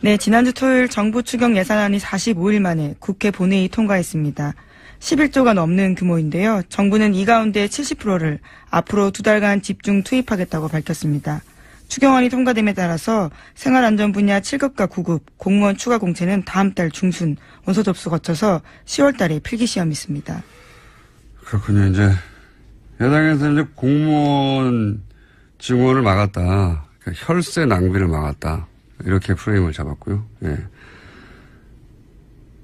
네, 지난주 토요일 정부 추경 예산안이 45일 만에 국회 본회의 통과했습니다. 11조가 넘는 규모인데요. 정부는 이 가운데 70%를 앞으로 2달간 집중 투입하겠다고 밝혔습니다. 추경안이 통과됨에 따라서 생활안전 분야 7급과 9급 공무원 추가 공채는 다음 달 중순 원서 접수 거쳐서 10월 달에 필기시험이 있습니다. 그렇군요. 이제 야당에서 이제 공무원 증원을 막았다. 그러니까 혈세 낭비를 막았다. 이렇게 프레임을 잡았고요. 예.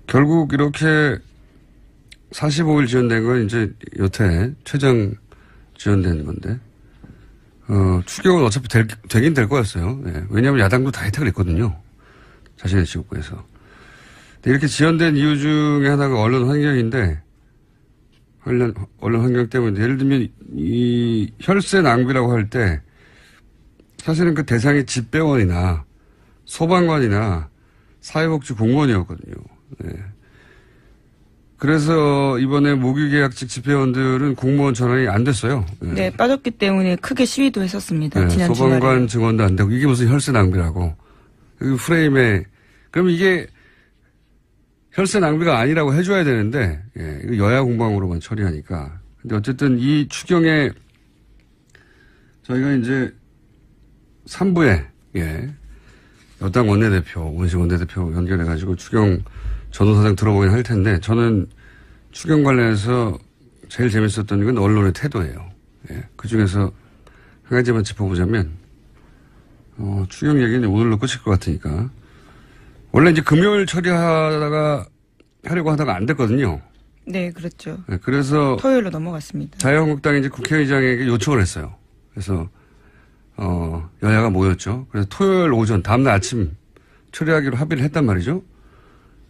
결국 이렇게 45일 지연된 건 이제 여태 최장 지연된 건데, 추경은 어차피 되긴 될 거였어요. 예. 왜냐하면 야당도 다 혜택을 했거든요. 자신의 지역구에서. 근데 이렇게 지연된 이유 중에 하나가 언론 환경인데, 언론 환경 때문에 예를 들면 이 혈세 낭비라고 할 때 사실은 그 대상이 집배원이나 소방관이나 사회복지 공무원이었거든요. 네. 그래서 이번에 모기계약직 집배원들은 공무원 전환이 안 됐어요. 네, 네 빠졌기 때문에 크게 시위도 했었습니다. 네, 지난 소방관 주말에. 증원도 안 되고 이게 무슨 혈세 낭비라고. 그 프레임에 그럼 이게 혈세 낭비가 아니라고 해줘야 되는데 예, 이거 여야 공방으로만 처리하니까. 근데 어쨌든 이 추경에 저희가 이제 3부에 예, 여당 원내대표, 원식 원내대표 연결해가지고 추경 전후사정 들어보긴 할 텐데 저는 추경 관련해서 제일 재밌었던 건 언론의 태도예요. 예, 그중에서 한 가지만 짚어보자면 추경 얘기는 오늘로 끝일 것 같으니까 원래 이제 금요일 처리하다가 하려고 하다가 안 됐거든요. 네, 그렇죠. 네, 그래서 토요일로 넘어갔습니다. 자유한국당이 이제 국회의장에게 요청을 했어요. 그래서 여야가 모였죠. 그래서 토요일 오전 다음날 아침 처리하기로 합의를 했단 말이죠.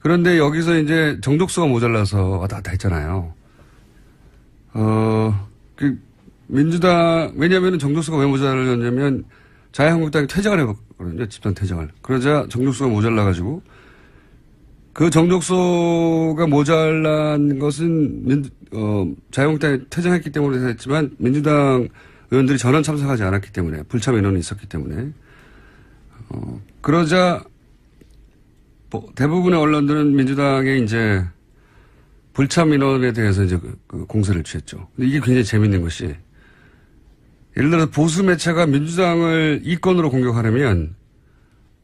그런데 여기서 이제 정족수가 모자라서 왔다 갔다 했잖아요. 민주당 왜냐하면 정족수가 왜 모자랐냐면 자유한국당이 퇴장을 해봤거든요. 집단 퇴장을. 그러자 정족수가 모자라가지고 그 정족수가 모자란 것은 자유한국당이 퇴장했기 때문에 했지만 민주당 의원들이 전원 참석하지 않았기 때문에 불참 인원이 있었기 때문에 그러자 대부분의 언론들은 민주당의 이제 불참 인원에 대해서 이제 그 공세를 취했죠. 근데 이게 굉장히 재밌는 것이 예를 들어 보수 매체가 민주당을 이권으로 공격하려면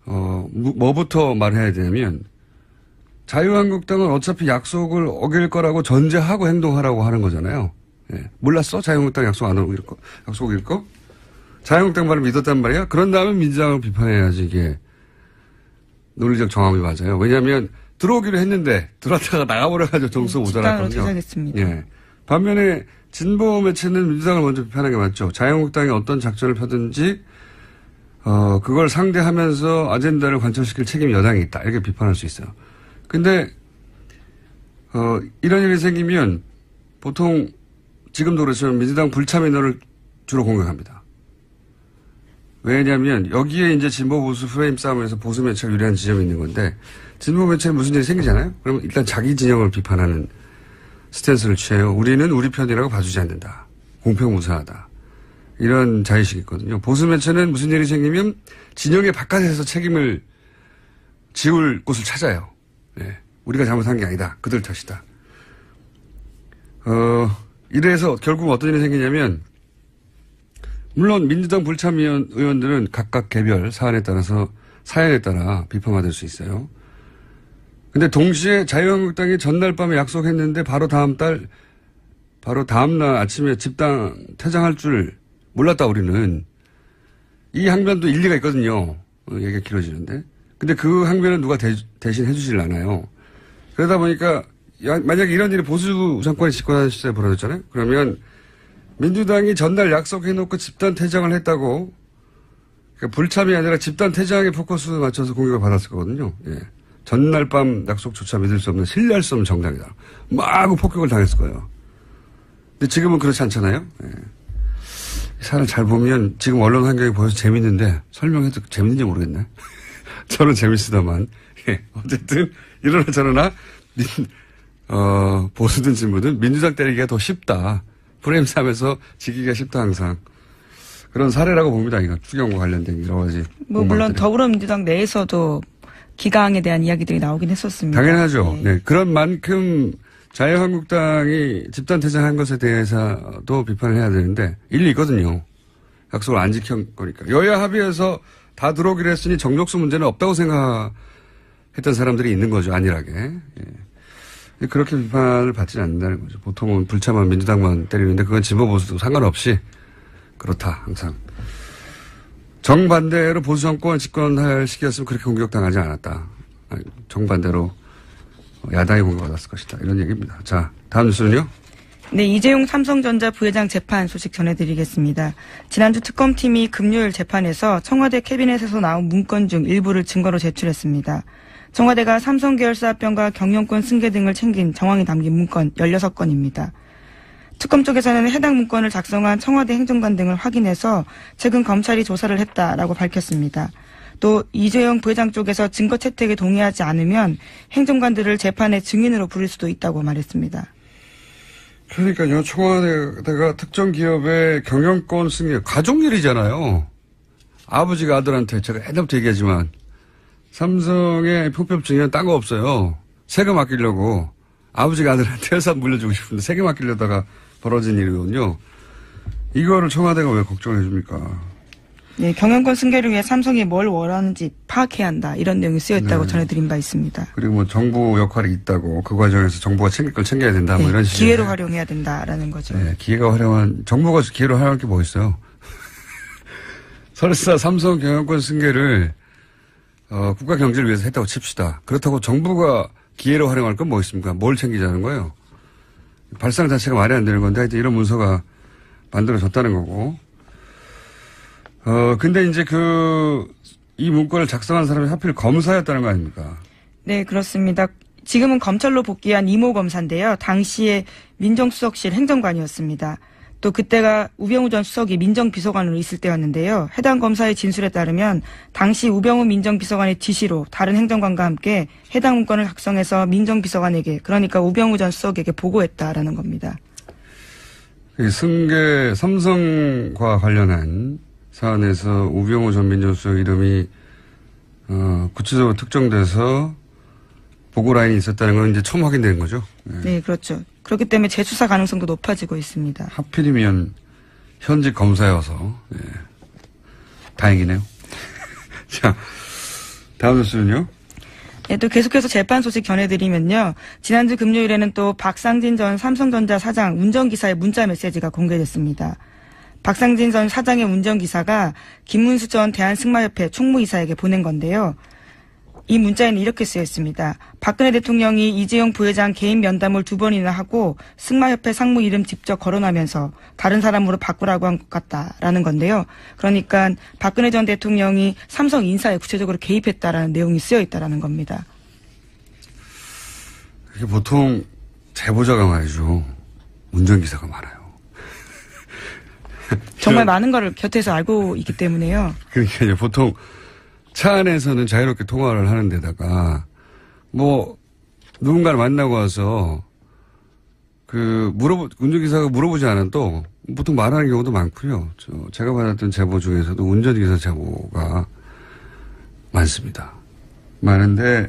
뭐부터 말해야 되냐면 자유한국당은 어차피 약속을 어길 거라고 전제하고 행동하라고 하는 거잖아요. 예. 몰랐어? 자유한국당 약속 안 어길 거? 약속 어길 거? 자유한국당 말을 믿었단 말이야? 그런 다음에 민주당을 비판해야지 이게 논리적 정함이 맞아요. 왜냐하면 들어오기로 했는데 들어왔다가 나가버려가지고 정수 모자랐거든요. 예. 반면에 진보 매체는 민주당을 먼저 비판하는 게 맞죠. 자유한국당이 어떤 작전을 펴든지 그걸 상대하면서 아젠다를 관철시킬 책임이 여당이 있다. 이렇게 비판할 수 있어요. 근데 이런 일이 생기면 보통 지금도 그렇지만 민주당 불참 인원을 주로 공격합니다. 왜냐하면 여기에 이제 진보 보수 프레임 싸움에서 보수 매체가 유리한 지점이 있는 건데 진보 매체는 무슨 일이 생기잖아요. 그러면 일단 자기 진영을 비판하는 스탠스를 취해요. 우리는 우리 편이라고 봐주지 않는다. 공평무사하다. 이런 자의식이 있거든요. 보수 매체는 무슨 일이 생기면 진영의 바깥에서 책임을 지울 곳을 찾아요. 네. 우리가 잘못한 게 아니다. 그들 탓이다. 이래서 결국 어떤 일이 생기냐면 물론 민주당 불참 의원들은 각각 개별 사안에 따라 비판받을 수 있어요. 근데 동시에 자유한국당이 전날 밤에 약속했는데 바로 다음날 아침에 집단 퇴장할 줄 몰랐다 우리는. 이 항변도 일리가 있거든요. 얘기가 길어지는데. 근데 그 항변은 누가 대신 해주질 않아요. 그러다 보니까 만약에 이런 일이 보수 정권이 집권하는 시절에 벌어졌잖아요. 그러면 민주당이 전날 약속해놓고 집단 퇴장을 했다고 그러니까 불참이 아니라 집단 퇴장에 포커스 맞춰서 공격을 받았을 거거든요. 예. 전날 밤 약속조차 믿을 수 없는 신뢰할 수 없는 정당이다. 막 폭격을 당했을 거예요. 근데 지금은 그렇지 않잖아요. 예. 사안을 잘 보면 지금 언론 환경이 보여서 재밌는데 설명해도 재밌는지 모르겠네. 저는 재밌으다만. 예. 어쨌든 이러나 저러나 보수든 진보든 민주당 때리기가 더 쉽다. 프레임 싸움에서 지기가 쉽다 항상. 그런 사례라고 봅니다. 이거 추경과 관련된 여러 가지. 물론 더불어민주당 내에서도 기강에 대한 이야기들이 나오긴 했었습니다. 당연하죠. 네. 그런 만큼 자유한국당이 집단퇴장한 것에 대해서도 비판을 해야 되는데 일리 있거든요. 약속을 안 지킨 거니까. 여야 합의해서 다 들어오기로 했으니 정족수 문제는 없다고 생각했던 사람들이 있는 거죠. 안일하게. 예. 그렇게 비판을 받지는 않는다는 거죠. 보통은 불참한 민주당만 때리는데 그건 진보보수도 상관없이 그렇다. 항상. 정반대로 보수 정권 집권할 시기였으면 그렇게 공격당하지 않았다. 정반대로 야당이 공격받았을 것이다. 이런 얘기입니다. 자, 다음 뉴스는요. 네, 이재용 삼성전자 부회장 재판 소식 전해드리겠습니다. 지난주 특검팀이 금요일 재판에서 청와대 캐비넷에서 나온 문건 중 일부를 증거로 제출했습니다. 청와대가 삼성 계열사 합병과 경영권 승계 등을 챙긴 정황이 담긴 문건 16건입니다. 특검 쪽에서는 해당 문건을 작성한 청와대 행정관 등을 확인해서 최근 검찰이 조사를 했다라고 밝혔습니다. 또 이재용 부회장 쪽에서 증거 채택에 동의하지 않으면 행정관들을 재판의 증인으로 부를 수도 있다고 말했습니다. 그러니까요. 청와대가 특정 기업의 경영권 승계, 가족일이잖아요. 아버지가 아들한테 제가 옛날부터 얘기하지만 삼성의 표표증에는 딴 거 없어요. 세금 아끼려고 아버지가 아들한테 회사 물려주고 싶은데 세금 아끼려다가 벌어진 일이거든요. 이거를 청와대가 왜 걱정해 줍니까? 네, 경영권 승계를 위해 삼성이 뭘 원하는지 파악해야 한다. 이런 내용이 쓰여있다고 네. 전해드린 바 있습니다. 그리고 뭐 정부 역할이 있다고 그 과정에서 정부가 챙길 걸 챙겨야 된다. 뭐 이런 식으로. 기회로 활용해야 된다라는 거죠. 네, 기회가 활용한, 정부가 기회로 활용할 게 뭐 있어요? 설사 삼성 경영권 승계를 국가 경제를 위해서 했다고 칩시다. 그렇다고 정부가 기회로 활용할 건 뭐 있습니까? 뭘 챙기자는 거예요? 발상 자체가 말이 안 되는 건데 하여튼 이런 문서가 만들어졌다는 거고. 근데 이제 이 문건을 작성한 사람이 하필 검사였다는 거 아닙니까? 네, 그렇습니다. 지금은 검찰로 복귀한 이모 검사인데요. 당시에 민정수석실 행정관이었습니다. 또 그때가 우병우 전 수석이 민정비서관으로 있을 때였는데요. 해당 검사의 진술에 따르면 당시 우병우 민정비서관의 지시로 다른 행정관과 함께 해당 문건을 작성해서 민정비서관에게, 그러니까 우병우 전 수석에게 보고했다라는 겁니다. 승계 삼성과 관련한 사안에서 우병우 전 민정수석 이름이 구체적으로 특정돼서 보고 라인이 있었다는 건 이제 처음 확인된 거죠? 네, 그렇죠. 그렇기 때문에 재수사 가능성도 높아지고 있습니다. 하필이면 현직 검사여서 다행이네요. 자, 다음 뉴스는요? 네, 또 계속해서 재판 소식 전해드리면요. 지난주 금요일에는 또 박상진 전 삼성전자 사장 운전기사의 문자 메시지가 공개됐습니다. 박상진 전 사장의 운전기사가 김문수 전 대한승마협회 총무이사에게 보낸 건데요. 이 문자에는 이렇게 쓰여 있습니다. 박근혜 대통령이 이재용 부회장 개인 면담을 2번이나 하고 승마협회 상무 이름 직접 거론하면서 다른 사람으로 바꾸라고 한 것 같다라는 건데요. 그러니까 박근혜 전 대통령이 삼성 인사에 구체적으로 개입했다라는 내용이 쓰여 있다라는 겁니다. 이게 보통 제보자가 말이죠. 운전기사가 많아요. 정말 많은 걸 곁에서 알고 있기 때문에요. 그러니까 보통 차 안에서는 자유롭게 통화를 하는 데다가 뭐 누군가를 만나고 와서 운전기사가 물어보지 않아도 보통 말하는 경우도 많고요. 제가 받았던 제보 중에서도 운전기사 제보가 많습니다. 많은데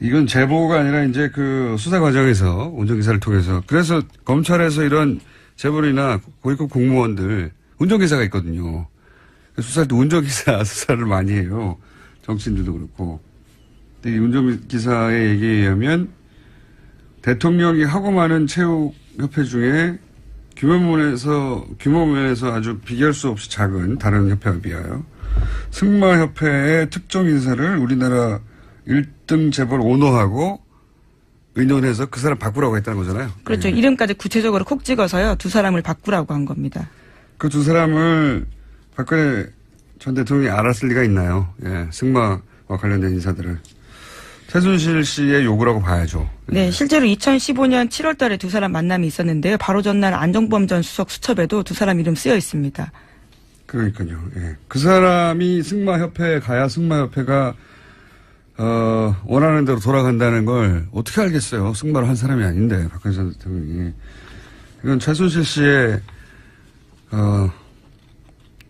이건 제보가 아니라 이제 수사 과정에서 운전기사를 통해서, 그래서 검찰에서 이런 재벌이나 고위급 공무원들 운전기사가 있거든요. 수사할 때 운전기사 수사를 많이 해요. 정치인들도 그렇고. 근데 이 운전기사의 얘기에 의하면 대통령이 하고 많은 체육협회 중에 규모 면에서 아주 비교할 수 없이 작은 다른 협회와 비하여 승마협회의 특정 인사를 우리나라 1등 재벌 오너하고 의논해서 그 사람 바꾸라고 했다는 거잖아요. 그렇죠. 네. 이름까지 구체적으로 콕 찍어서요. 2사람을 바꾸라고 한 겁니다. 그 2사람을 박근혜 전 대통령이 알았을 리가 있나요? 예, 승마와 관련된 인사들을. 최순실 씨의 요구라고 봐야죠. 네, 실제로 2015년 7월 달에 2사람 만남이 있었는데요. 바로 전날 안종범 전 수석 수첩에도 2사람 이름 쓰여 있습니다. 그러니까요. 예. 그 사람이 승마협회에 가야 승마협회가 원하는 대로 돌아간다는 걸 어떻게 알겠어요? 승마를 한 사람이 아닌데, 박근혜 전 대통령이. 이건 최순실 씨의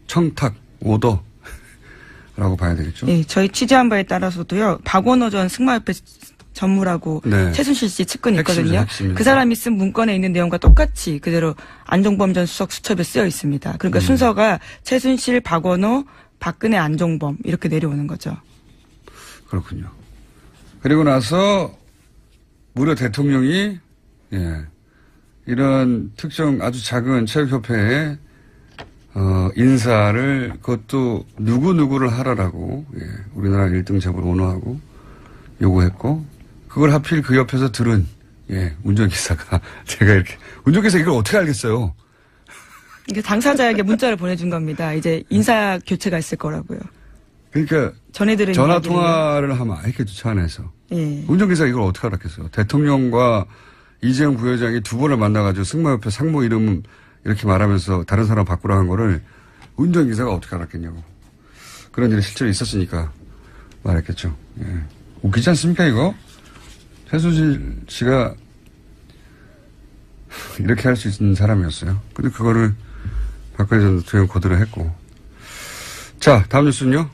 청탁, 오더 라고 봐야 되겠죠. 예, 저희 취재한 바에 따라서도요. 박원호 전 승마협회 전무라고 네. 최순실 씨 측근이 있거든요. 핵심입니다. 그 사람이 쓴 문건에 있는 내용과 똑같이 그대로 안종범 전 수석 수첩에 쓰여 있습니다. 그러니까 순서가 최순실, 박원호, 박근혜, 안종범 이렇게 내려오는 거죠. 그렇군요. 그리고 나서 무려 대통령이 이런 특정 아주 작은 체육협회에 인사를 그것도 누구누구를 하라라고 우리나라 1등 재벌 오너하고 요구했고 그걸 하필 그 옆에서 들은 운전기사가 제가 이렇게 운전기사 이걸 어떻게 알겠어요? 이게 당사자에게 문자를 보내준 겁니다. 이제 인사 교체가 있을 거라고요. 그러니까 전해들은 전화 통화를 하면 알겠죠, 차 안에서. 예. 운전기사가 이걸 어떻게 알았겠어요? 대통령과 이재용 부회장이 두 번을 만나가지고 승마협회 상무 이름 이렇게 말하면서 다른 사람 바꾸라 한 거를 운전기사가 어떻게 알았겠냐고. 그런 일이 실제로 있었으니까 말했겠죠. 웃기지 않습니까, 이거? 최순실 씨가 이렇게 할 수 있는 사람이었어요. 근데 그거를 박근혜 전 대통령 거들어 했고. 자, 다음 뉴스는요?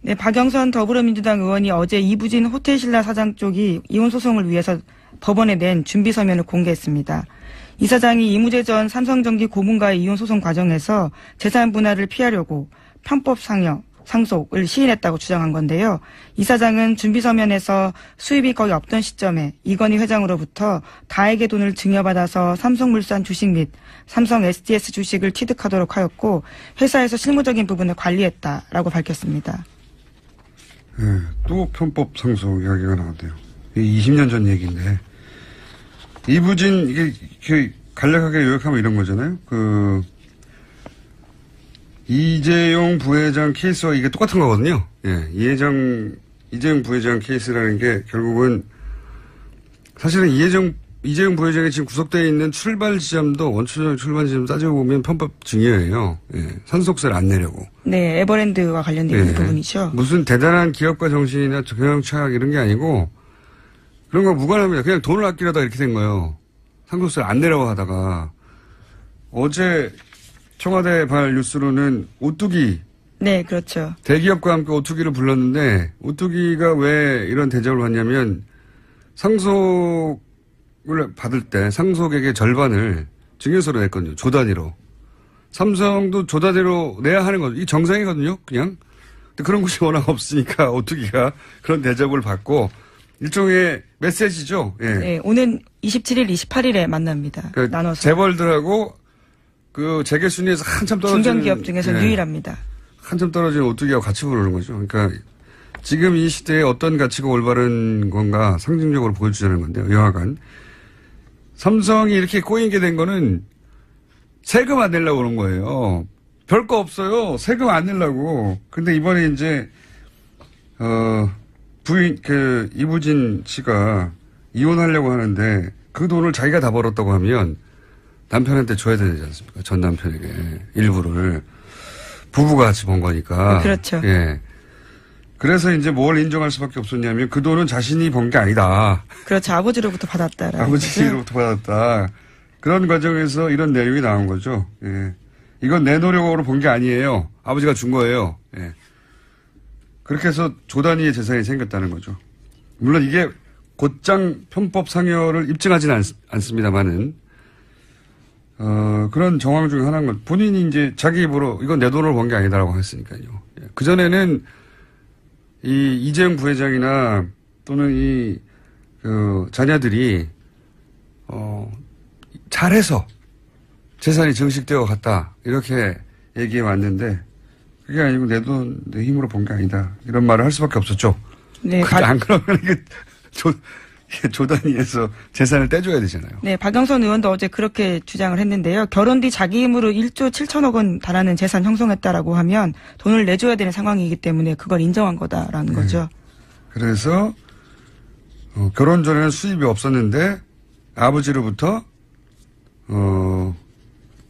네, 박영선 더불어민주당 의원이 어제 이부진 호텔신라 사장 쪽이 이혼 소송을 위해서 법원에 낸 준비 서면을 공개했습니다. 이 사장이 이무재 전 삼성전기 고문과의 이혼 소송 과정에서 재산 분할을 피하려고 편법 상속을 시인했다고 주장한 건데요. 이 사장은 준비 서면에서 수입이 거의 없던 시점에 이건희 회장으로부터 다액의 돈을 증여받아서 삼성물산 주식 및 삼성 SDS 주식을 취득하도록 하였고 회사에서 실무적인 부분을 관리했다라고 밝혔습니다. 또 편법 상속 이야기가 나왔대요. 20년 전 얘기인데 이부진 이게 간략하게 요약하면 이런 거잖아요. 이재용 부회장 케이스와 이게 똑같은 거거든요. 이재용 부회장 케이스라는 게 결국은 사실은 이재용 부회장이 지금 구속되어 있는 출발 지점도 원초적 출발 지점 따지고 보면 편법 증여예요. 상속세를 안 내려고. 네, 에버랜드와 관련된 있는 부분이죠. 무슨 대단한 기업가 정신이나 경영 철학 이런 게 아니고 그런 거 무관합니다. 그냥 돈을 아끼려다 이렇게 된 거예요. 상속세를 안 내려고 하다가 어제 청와대 발 뉴스로는 오뚜기. 네, 그렇죠. 대기업과 함께 오뚜기를 불렀는데 오뚜기가 왜 이런 대접을 받냐면 상속을 받을 때 상속액의 절반을 증여세로 냈거든요. 조 단위로. 삼성도 조 단위로 내야 하는 거죠. 이 정상이거든요. 그냥. 근데 그런 곳이 워낙 없으니까 오뚜기가 그런 대접을 받고 일종의 메시지죠. 네, 오늘 27일, 28일에 만납니다. 그러니까 나눠서. 재벌들하고 그 재계 순위에서 한참 떨어진 중견기업 중에서 유일합니다. 한참 떨어진 오뚜기하고 같이 부르는 거죠. 그러니까 지금 이 시대에 어떤 가치가 올바른 건가 상징적으로 보여주자는 건데요. 여하간 삼성이 이렇게 꼬이게 된 거는 세금 안 내려고 그런 거예요. 별거 없어요. 세금 안 내려고. 근데 이번에 이제 부인 이부진 씨가 이혼하려고 하는데 그 돈을 자기가 다 벌었다고 하면 남편한테 줘야 되지 않습니까? 전 남편에게 일부를 부부가 같이 번 거니까. 그렇죠. 그래서 이제 뭘 인정할 수밖에 없었냐면 그 돈은 자신이 번 게 아니다. 그렇죠. 아버지로부터 받았다라는 아버지로부터 받았다. 그런 과정에서 이런 내용이 나온 거죠. 이건 내 노력으로 본 게 아니에요. 아버지가 준 거예요. 그렇게 해서 조 단위의 재산이 생겼다는 거죠. 물론 이게 곧장 편법 상여를 입증하지는 않습니다만은 그런 정황 중에 하나인 건 본인이 이제 자기 입으로 이건 내 돈으로 번 게 아니다라고 했으니까요. 그전에는 이재용 부회장이나 또는 자녀들이 잘해서 재산이 증식되어 갔다 이렇게 얘기해 왔는데 그게 아니고 내 돈, 내 힘으로 본 게 아니다. 이런 말을 할 수밖에 없었죠. 네. 안 그러면 이게 조 단위에서 재산을 떼줘야 되잖아요. 네. 박영선 의원도 어제 그렇게 주장을 했는데요. 결혼 뒤 자기 힘으로 1조 7천억 원 달하는 재산 형성했다라고 하면 돈을 내줘야 되는 상황이기 때문에 그걸 인정한 거다라는 거죠. 그래서 결혼 전에는 수입이 없었는데 아버지로부터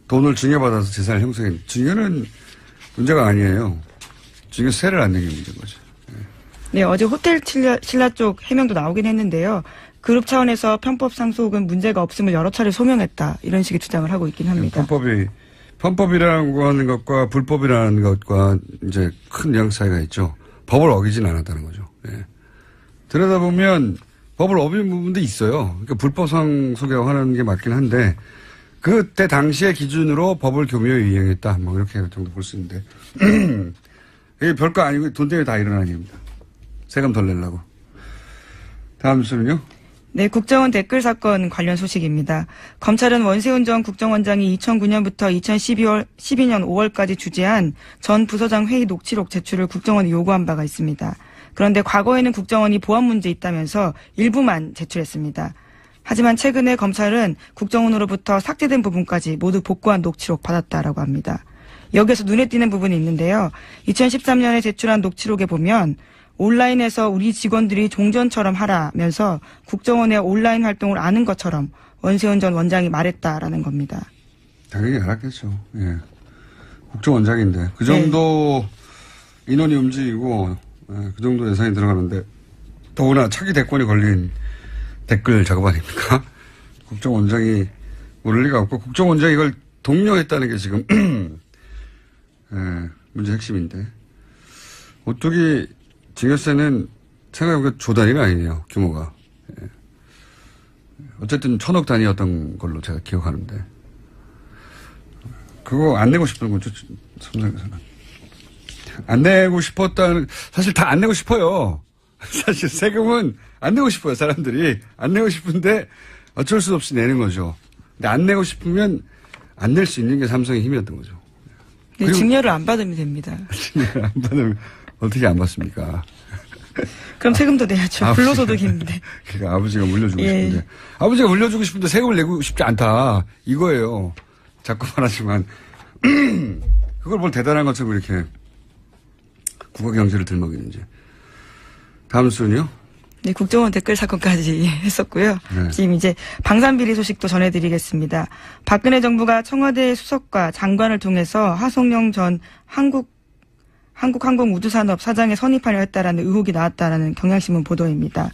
돈을 증여받아서 재산을 형성했는데 증여는 문제가 아니에요. 증여세를 안 내는 게 문제인 거죠. 네, 어제 호텔 신라 쪽 해명도 나오긴 했는데요. 그룹 차원에서 편법 상속은 문제가 없음을 여러 차례 소명했다. 이런 식의 주장을 하고 있긴 합니다. 편법이라고 하는 것과 불법이라는 것과 이제 큰 뉘앙스 차이가 있죠. 법을 어기진 않았다는 거죠. 예. 들여다보면 법을 어긴 부분도 있어요. 그러니까 불법상 소개하고 하는 게 맞긴 한데 그때 당시의 기준으로 법을 교묘히 이행했다. 뭐 이렇게 정도 볼 수 있는데 이게 별거 아니고 돈 때문에 다 일어난 일입니다. 세금 덜 내려고. 다음 뉴스는요. 네, 국정원 댓글 사건 관련 소식입니다. 검찰은 원세훈 전 국정원장이 2009년부터 2012년 5월까지 주재한 전 부서장 회의 녹취록 제출을 국정원에 요구한 바가 있습니다. 그런데 과거에는 국정원이 보안 문제 있다면서 일부만 제출했습니다. 하지만 최근에 검찰은 국정원으로부터 삭제된 부분까지 모두 복구한 녹취록 받았다라고 합니다. 여기에서 눈에 띄는 부분이 있는데요. 2013년에 제출한 녹취록에 보면 온라인에서 우리 직원들이 종전처럼 하라면서 국정원의 온라인 활동을 아는 것처럼 원세훈 전 원장이 말했다라는 겁니다. 당연히 알았겠죠. 예. 국정원장인데 그 정도 인원이 움직이고 그 정도 예산이 들어가는데 더구나 차기 대권이 걸린 댓글 작업 아닙니까? 국정원장이 모를 리가 없고 국정원장이 이걸 독려했다는 게 지금 문제 핵심인데 오뚜기 증여세는 생각해보니까 조 단위가 아니네요. 규모가. 예. 어쨌든 1,000억 단위였던 걸로 제가 기억하는데 그거 안 내고 싶은 거죠. 삼성에서는. 안 내고 싶었다는 사실 다 안 내고 싶어요. 사실 세금은 안 내고 싶어요. 사람들이. 안 내고 싶은데 어쩔 수 없이 내는 거죠. 근데 안 내고 싶으면 안 낼 수 있는 게 삼성의 힘이었던 거죠. 네, 증여를 안 받으면 됩니다. 증여를 안 받으면 어떻게 안 받습니까? 그럼 세금도 내야죠. 불로소득인데. 그러니까 아버지가 물려주고 싶은데. 아버지가 물려주고 싶은데 세금을 내고 싶지 않다. 이거예요. 자꾸 말하지만. 그걸 뭘 대단한 것처럼 이렇게 국가 경제를 들먹이는지. 다음 순요. 네, 국정원 댓글 사건까지 했었고요. 네. 지금 이제 방산비리 소식도 전해드리겠습니다. 박근혜 정부가 청와대 수석과 장관을 통해서 하성룡 전 한국항공우주산업 사장에 선입하려 했다라는 의혹이 나왔다라는 경향신문 보도입니다.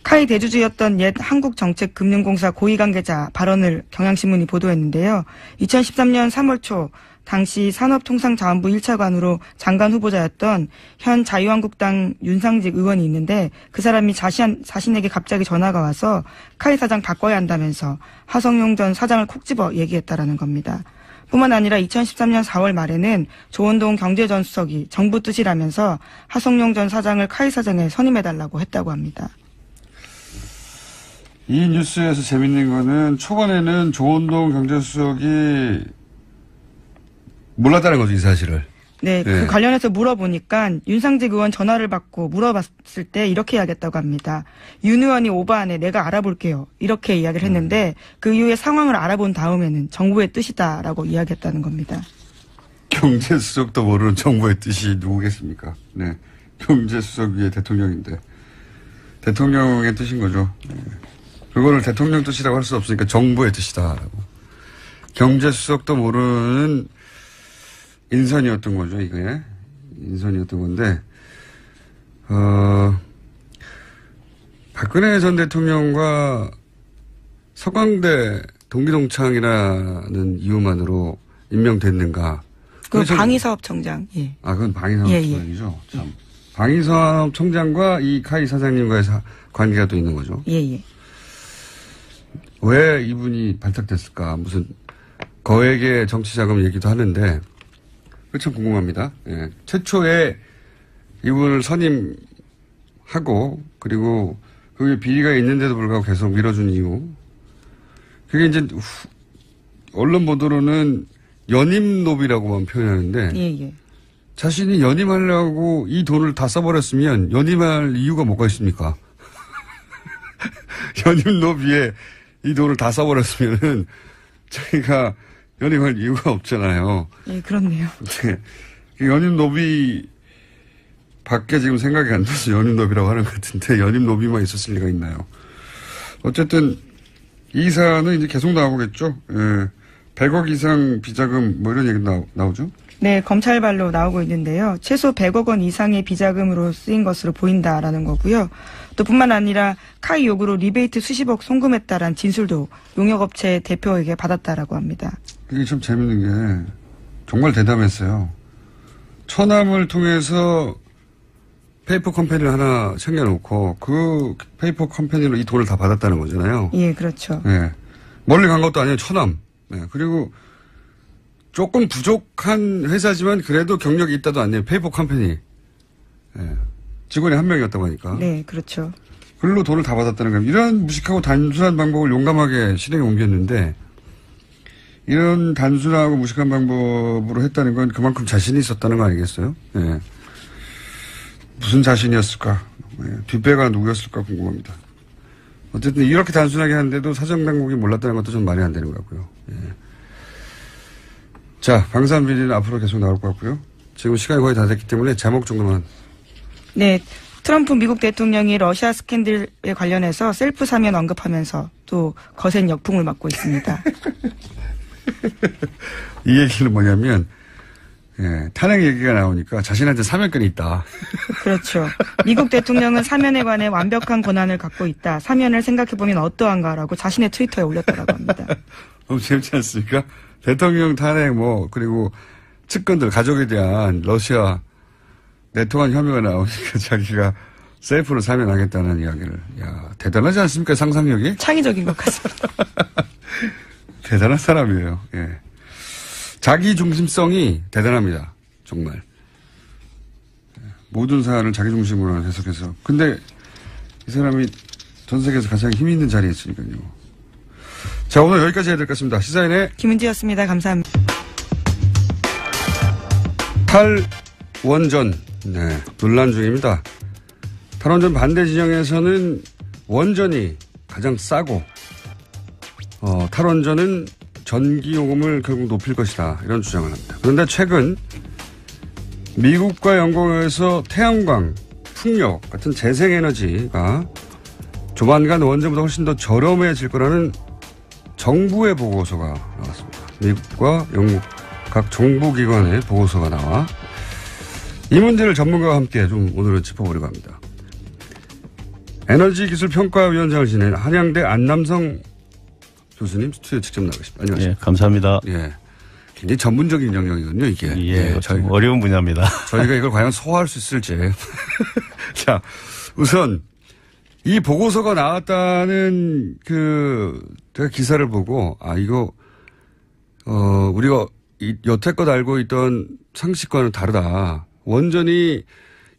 카이 대주주였던 옛 한국정책금융공사 고위관계자 발언을 경향신문이 보도했는데요. 2013년 3월 초 당시 산업통상자원부 1차관으로 장관 후보자였던 현 자유한국당 윤상직 의원이 있는데 그 사람이 자신에게 갑자기 전화가 와서 카이 사장 바꿔야 한다면서 하성룡 전 사장을 콕 집어 얘기했다라는 겁니다. 뿐만 아니라 2013년 4월 말에는 조원동 경제전 수석이 정부 뜻이라면서 하성룡 전 사장을 카이 사장에 선임해달라고 했다고 합니다. 이 뉴스에서 재밌는 거는 초반에는 조원동 경제수석이 몰랐다는 거죠, 이 사실을. 네, 그 관련해서 물어보니까 윤상직 의원 전화를 받고 물어봤을 때 이렇게 이야기했다고 합니다. 윤 의원이 오버하네, 내가 알아볼게요. 이렇게 이야기를 했는데 그 이후에 상황을 알아본 다음에는 정부의 뜻이다라고 이야기했다는 겁니다. 경제수석도 모르는 정부의 뜻이 누구겠습니까? 네, 경제수석 위에 대통령인데 대통령의 뜻인 거죠. 네. 그거를 대통령 뜻이라고 할 수 없으니까 정부의 뜻이다라고. 경제수석도 모르는 인선이었던 거죠, 이게. 인선이었던 건데, 박근혜 전 대통령과 서강대 동기동창이라는 이유만으로 임명됐는가. 그 방위사업청장, 예. 아, 그건 방위사업청장이죠. 예, 예. 참. 방위사업청장과 이 카이 사장님과의 관계가 또 있는 거죠. 예, 예. 왜 이분이 발탁됐을까? 무슨 거액의 정치자금 얘기도 하는데, 그게 참 궁금합니다. 예. 최초에 이분을 선임하고, 그리고 그게 비리가 있는데도 불구하고 계속 밀어준 이유. 그게 이제, 언론 보도로는 연임노비라고만 표현하는데, 예, 예. 자신이 연임하려고 이 돈을 다 써버렸으면 연임할 이유가 뭐가 있습니까? 연임노비에 이 돈을 다 써버렸으면은 자기가 연임할 이유가 없잖아요. 예, 그렇네요. 네. 연임노비 밖에 지금 생각이 안 나서 연임노비라고 하는 것 같은데 연임노비만 있었을 리가 있나요? 어쨌든 이 사안은 이제 계속 나오겠죠. 예. 100억 이상 비자금 뭐 이런 얘기 나오죠? 네, 검찰발로 나오고 있는데요. 최소 100억 원 이상의 비자금으로 쓰인 것으로 보인다라는 거고요. 또 뿐만 아니라 카이 요구로 리베이트 수십억 송금했다라는 진술도 용역업체 대표에게 받았다라고 합니다. 그게 참 재밌는 게 정말 대담했어요. 처남을 통해서 페이퍼 컴퍼니를 하나 챙겨놓고 그 페이퍼 컴퍼니로 이 돈을 다 받았다는 거잖아요. 예, 그렇죠. 네. 멀리 간 것도 아니에요. 처남. 네. 그리고 조금 부족한 회사지만 그래도 경력이 있다도 아니에요. 페이퍼 컴퍼니. 네. 직원이 한 명이었다고 하니까. 네, 그렇죠. 글로 돈을 다 받았다는 거예요. 이런 무식하고 단순한 방법을 용감하게 실행에 옮겼는데 이런 단순하고 무식한 방법으로 했다는 건 그만큼 자신이 있었다는 거 아니겠어요? 네. 무슨 자신이었을까? 네. 뒷배가 누구였을까 궁금합니다. 어쨌든 이렇게 단순하게 하는데도 사정당국이 몰랐다는 것도 좀 말이 안 되는 것 같고요. 네. 자, 방산 비리는 앞으로 계속 나올 것 같고요. 지금 시간이 거의 다 됐기 때문에 제목 정도만. 네. 트럼프 미국 대통령이 러시아 스캔들에 관련해서 셀프 사면 언급하면서 또 거센 역풍을 맞고 있습니다. 이 얘기는 뭐냐면, 예, 탄핵 얘기가 나오니까 자신한테 사면권이 있다. 그렇죠. 미국 대통령은 사면에 관해 완벽한 권한을 갖고 있다. 사면을 생각해보면 어떠한가라고 자신의 트위터에 올렸다고 합니다. 너무 재밌지 않습니까? 대통령 탄핵 그리고 측근들, 가족에 대한 러시아 내통한 혐의가 나오니까 자기가 셀프로 사면하겠다는 이야기를. 야, 대단하지 않습니까? 상상력이? 창의적인 것 같습니다. 대단한 사람이에요. 예. 자기 중심성이 대단합니다. 정말. 모든 사안을 자기 중심으로 해석해서. 근데 이 사람이 전 세계에서 가장 힘 있는 자리에 있으니까요. 자, 오늘 여기까지 해야 될 것 같습니다. 시사인의 김은지였습니다. 감사합니다. 탈원전. 네, 논란 중입니다. 탈원전 반대 진영에서는 원전이 가장 싸고, 탈원전은 전기요금을 결국 높일 것이다. 이런 주장을 합니다. 그런데 최근 미국과 영국에서 태양광, 풍력 같은 재생에너지가 조만간 원전보다 훨씬 더 저렴해질 거라는 정부의 보고서가 나왔습니다. 미국과 영국 각 정부기관의 보고서가 나와 이 문제를 전문가와 함께 좀 오늘은 짚어보려고 합니다. 에너지기술평가위원장을 지낸 한양대 안남성 교수님 스튜디오에 직접 나가십니다. 안녕하세요. 예, 감사합니다. 예. 굉장히 전문적인 영역이거든요, 이게. 예, 어려운 분야입니다. 저희가 이걸 과연 소화할 수 있을지. 자, 우선 이 보고서가 나왔다는 제가 기사를 보고, 이거, 우리가 여태껏 알고 있던 상식과는 다르다. 원전이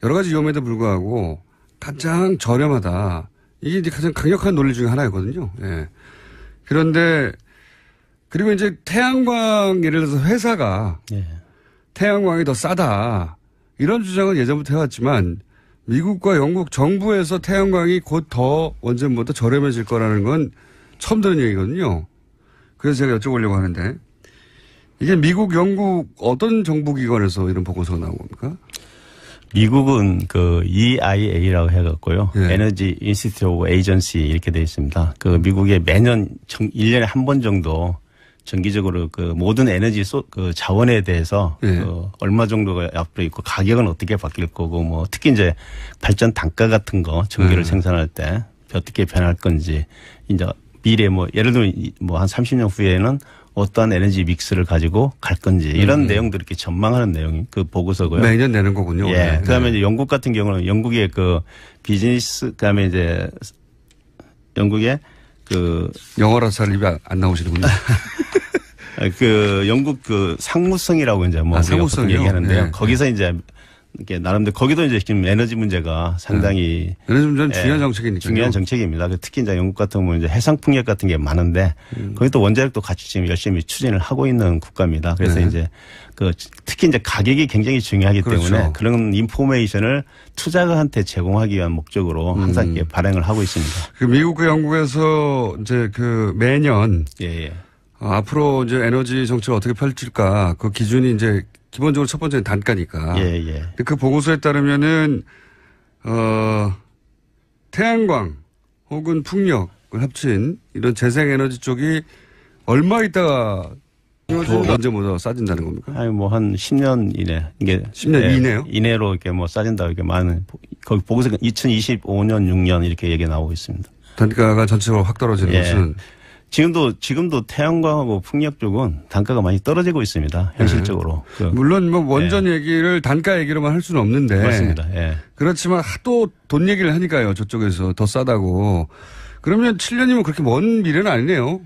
여러 가지 위험에도 불구하고 가장 저렴하다. 이게 이제 가장 강력한 논리 중에 하나였거든요. 예. 그런데, 그리고 이제 태양광, 예를 들어서 회사가 예. 태양광이 더 싸다. 이런 주장은 예전부터 해왔지만 미국과 영국 정부에서 태양광이 곧 더 원전보다 저렴해질 거라는 건 처음 듣는 얘기거든요. 그래서 제가 여쭤보려고 하는데 이게 미국, 영국 어떤 정부기관에서 이런 보고서가 나온 겁니까? 미국은 EIA라고 해갖고요. 예. 에너지 인스티튜트 오브 에이전시 이렇게 되어 있습니다. 미국에 매년 1년에 한 번 정도 정기적으로 모든 에너지 자원에 대해서 예. 얼마 정도가 앞으로 있고 가격은 어떻게 바뀔 거고 특히 이제 발전 단가 같은 거 전기를 생산할 때 어떻게 변할 건지 이제 미래 예를 들면 한 30년 후에는 어떠한 에너지 믹스를 가지고 갈 건지 이런 내용들을 이렇게 전망하는 내용이 보고서고요. 매년 내는 거군요. 예. 네. 그다음에 이제 영국 같은 경우는 영국의 비즈니스 그다음에 이제 영국의 영어라 잘 입이 안 나오시는군요. 영국 상무성이라고 이제 우리가 보통 얘기하는데요. 네. 거기서 이제 이렇게 나름대로 거기도 이제 지금 에너지 문제가 상당히 에너지 문제는 중요한 정책이니까 중요한 정책입니다. 특히 이제 영국 같은 경우는 이제 해상 풍력 같은 게 많은데 거기 또 원자력도 같이 지금 열심히 추진을 하고 있는 국가입니다. 그래서 네. 이제 특히 이제 가격이 굉장히 중요하기 그렇죠. 때문에 그런 인포메이션을 투자가한테 제공하기 위한 목적으로 항상 이렇게 발행을 하고 있습니다. 미국과 영국에서 이제 매년 예. 앞으로 이제 에너지 정책을 어떻게 펼칠까 그 기준이 이제 기본적으로 첫 번째는 단가니까. 예. 근데 그 보고서에 따르면은 태양광 혹은 풍력을 합친 이런 재생에너지 쪽이 얼마 있다가 언제보다 싸진다는 겁니까? 한 10년 이내 이게 10년 이내요? 이내로 이렇게 싸진다 이렇게 많은 거기 보고서 2025년 6년 이렇게 얘기 나오고 있습니다. 단가가 전체적으로 확 떨어지는 것은 지금도 태양광하고 풍력 쪽은 단가가 많이 떨어지고 있습니다. 현실적으로. 물론 뭐 원전 얘기를 단가 얘기로만 할 수는 없는데. 맞습니다. 예. 그렇지만 하도 돈 얘기를 하니까요. 저쪽에서 더 싸다고. 그러면 7년이면 그렇게 먼 미래는 아니네요.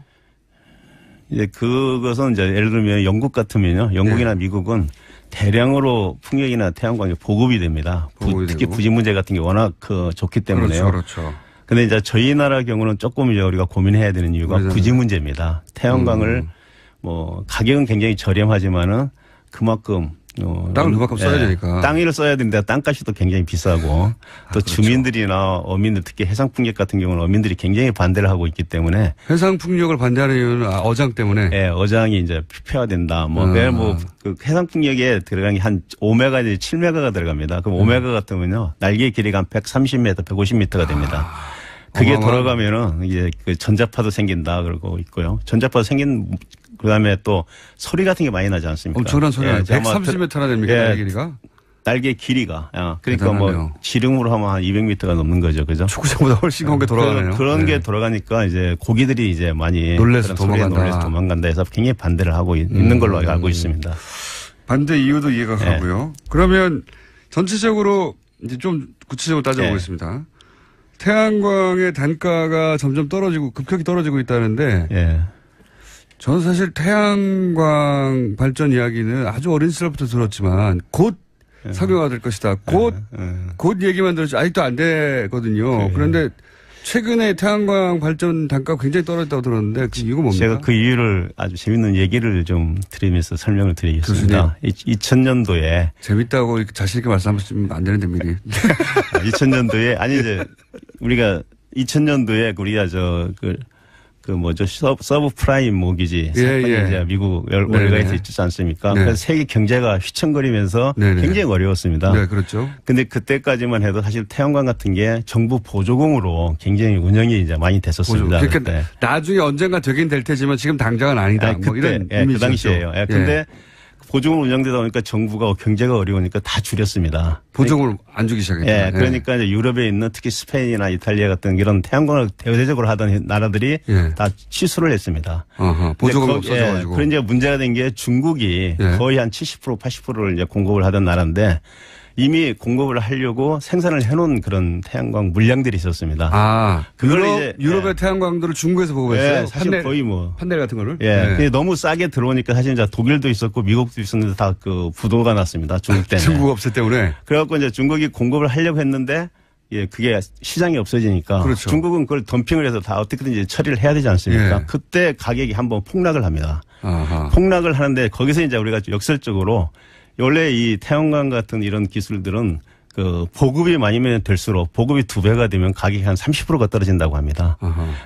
이제 그것은 이제 예를 들면 영국 같으면요. 영국이나 미국은 대량으로 풍력이나 태양광이 보급이 됩니다. 특히 부지 문제 같은 게 워낙 좋기 때문에요. 그렇죠. 근데 이제 저희 나라 경우는 조금 이제 우리가 고민해야 되는 이유가 부지 문제입니다. 태양광을 뭐 가격은 굉장히 저렴하지만은 그만큼 땅을 그만큼 써야 되니까. 땅을 써야 되는데 땅값이 또 굉장히 비싸고 또 그렇죠. 주민들이나 어민들 특히 해상풍력 같은 경우는 어민들이 굉장히 반대를 하고 있기 때문에 해상풍력을 반대하는 이유는 어장 때문에. 예, 어장이 이제 폐화된다. 그 해상풍력에 들어간 게 한 5메가 이제 7메가가 들어갑니다. 그럼 5메가 같으면요 날개 길이가 한 130m, 150m가 됩니다. 그게 돌아가면은 이제 그 전자파도 생긴다 그러고 있고요. 전자파도 생긴 그다음에 또 소리 같은 게 많이 나지 않습니까? 엄청난 소리가 130m나 됩니까? 날개 길이가? 날개 길이가. 그러니까 대단하네요. 뭐 지름으로 하면 한 200m가 넘는 거죠. 그죠? 축구장보다 훨씬 큰 게 돌아가네요. 그런 게 돌아가니까 이제 고기들이 이제 많이 놀래서 도망간다 해서 굉장히 반대를 하고 있는 걸로 알고 있습니다. 반대 이유도 이해가 가고요. 그러면 전체적으로 이제 좀 구체적으로 따져보겠습니다. 태양광의 단가가 점점 떨어지고 급격히 떨어지고 있다는데 저는 사실 태양광 발전 이야기는 아주 어린 시절부터 들었지만 곧 상용화될 것이다. 곧 얘기만 들었지 아직도 안 되거든요. 그런데 최근에 태양광 발전 단가가 굉장히 떨어졌다고 들었는데 그 이유가 뭡니까? 제가 그 이유를 아주 재밌는 얘기를 좀 드리면서 설명을 드리겠습니다. 2000년도에 재밌다고 자신 있게 말씀하시면 안 되는데 미리. 2000년도에 아니 이제 우리가 2000년도에 우리가 서브 프라임 모기지 사건이 이제 미국 월가에서 있지 않습니까? 그래서 세계 경제가 휘청거리면서 굉장히 어려웠습니다. 네, 그렇죠. 근데 그때까지만 해도 사실 태양광 같은 게 정부 보조공으로 굉장히 운영이 이제 많이 됐었습니다. 그러니까 나중에 언젠가 되긴 될 테지만 지금 당장은 아니다. 뭐 이런 그 당시에요. 근데 보조금을 운영되다 보니까 정부가 경제가 어려우니까 다 줄였습니다. 보조금을 안 주기 시작했죠. 그러니까 이제 유럽에 있는 특히 스페인이나 이탈리아 같은 이런 태양광을 대대적으로 하던 나라들이 다 취소를 했습니다. 보조금이 없어져가지고. 그런 이제 문제가 된 게 중국이 거의 한 70% 80%를 이제 공급을 하던 나라인데 이미 공급을 하려고 생산을 해놓은 그런 태양광 물량들이 있었습니다. 그걸 이제 유럽의 태양광들을 중국에서 보급했어요. 사실 거의 판넬 같은 거를. 근데 너무 싸게 들어오니까 사실 이제 독일도 있었고 미국도 있었는데 다 그 부도가 났습니다. 중국 때문에. 중국 없을 때문에. 그래갖고 이제 중국이 공급을 하려고 했는데 그게 시장이 없어지니까 그렇죠. 중국은 그걸 덤핑을 해서 다 어떻게든지 처리를 해야 되지 않습니까? 그때 가격이 한번 폭락을 합니다. 폭락을 하는데 거기서 이제 우리가 역설적으로 원래 이 태양광 같은 이런 기술들은 그 보급이 많이면 될수록 보급이 2배가 되면 가격이 한 30%가 떨어진다고 합니다.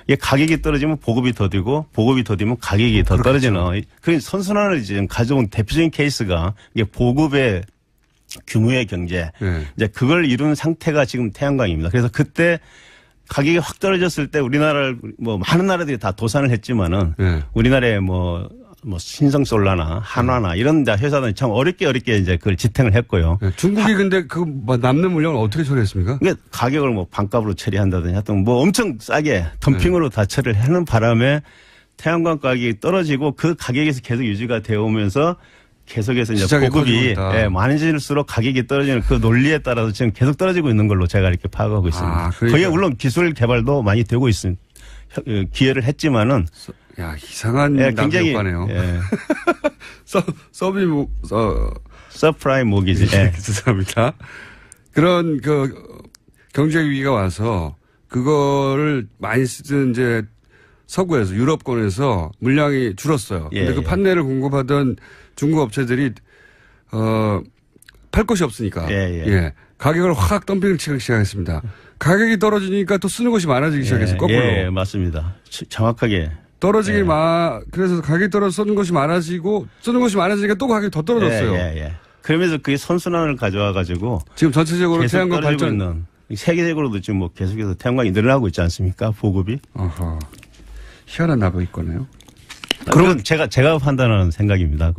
이게 가격이 떨어지면 보급이 더디고 보급이 더디면 가격이 더 떨어지는 그 선순환을 지금 가져온 대표적인 케이스가 이게 보급의 규모의 경제 이제 그걸 이룬 상태가 지금 태양광입니다. 그래서 그때 가격이 확 떨어졌을 때 우리나라를 뭐 많은 나라들이 다 도산을 했지만은 우리나라에 뭐 신성솔라나 한화나 이런 회사들은 참 어렵게 이제 그걸 지탱을 했고요. 중국이 근데 그 남는 물량을 어떻게 처리했습니까? 그러니까 가격을 뭐 반값으로 처리한다든지 하여튼 뭐 엄청 싸게 덤핑으로 다 처리를 하는 바람에 태양광 가격이 떨어지고 그 가격에서 계속 유지가 되어 오면서 계속해서 이제 보급이 많아질수록 가격이 떨어지는 그 논리에 따라서 지금 계속 떨어지고 있는 걸로 제가 이렇게 파악하고 있습니다. 거기에 물론 기술 개발도 많이 되고 있습니다. 기회를 했지만은 이상한 굉장히 효과네요. 서프라임 모기지. 죄송합니다. 그런 경제 위기가 와서 그거를 많이 쓰던 이제 서구에서 유럽권에서 물량이 줄었어요. 근데 그 판넬을 공급하던 중국 업체들이 팔 곳이 없으니까 가격을 확 덤핑을 치기 시작했습니다. 가격이 떨어지니까 또 쓰는 곳이 많아지기 시작했어요. 거꾸로. 맞습니다. 정확하게. 그래서 가격이 떨어져 쓰는 곳이 많아지고 쓰는 곳이 많아지니까 또 가격이 더 떨어졌어요. 그러면서 그게 선순환을 가져와 가지고 지금 전체적으로 태양광 발전 있는 세계적으로도 지금 뭐 계속해서 태양광이 늘어나고 있지 않습니까? 보급이. 희한한 나부있거네요. 그러면 제가 판단하는 생각입니다.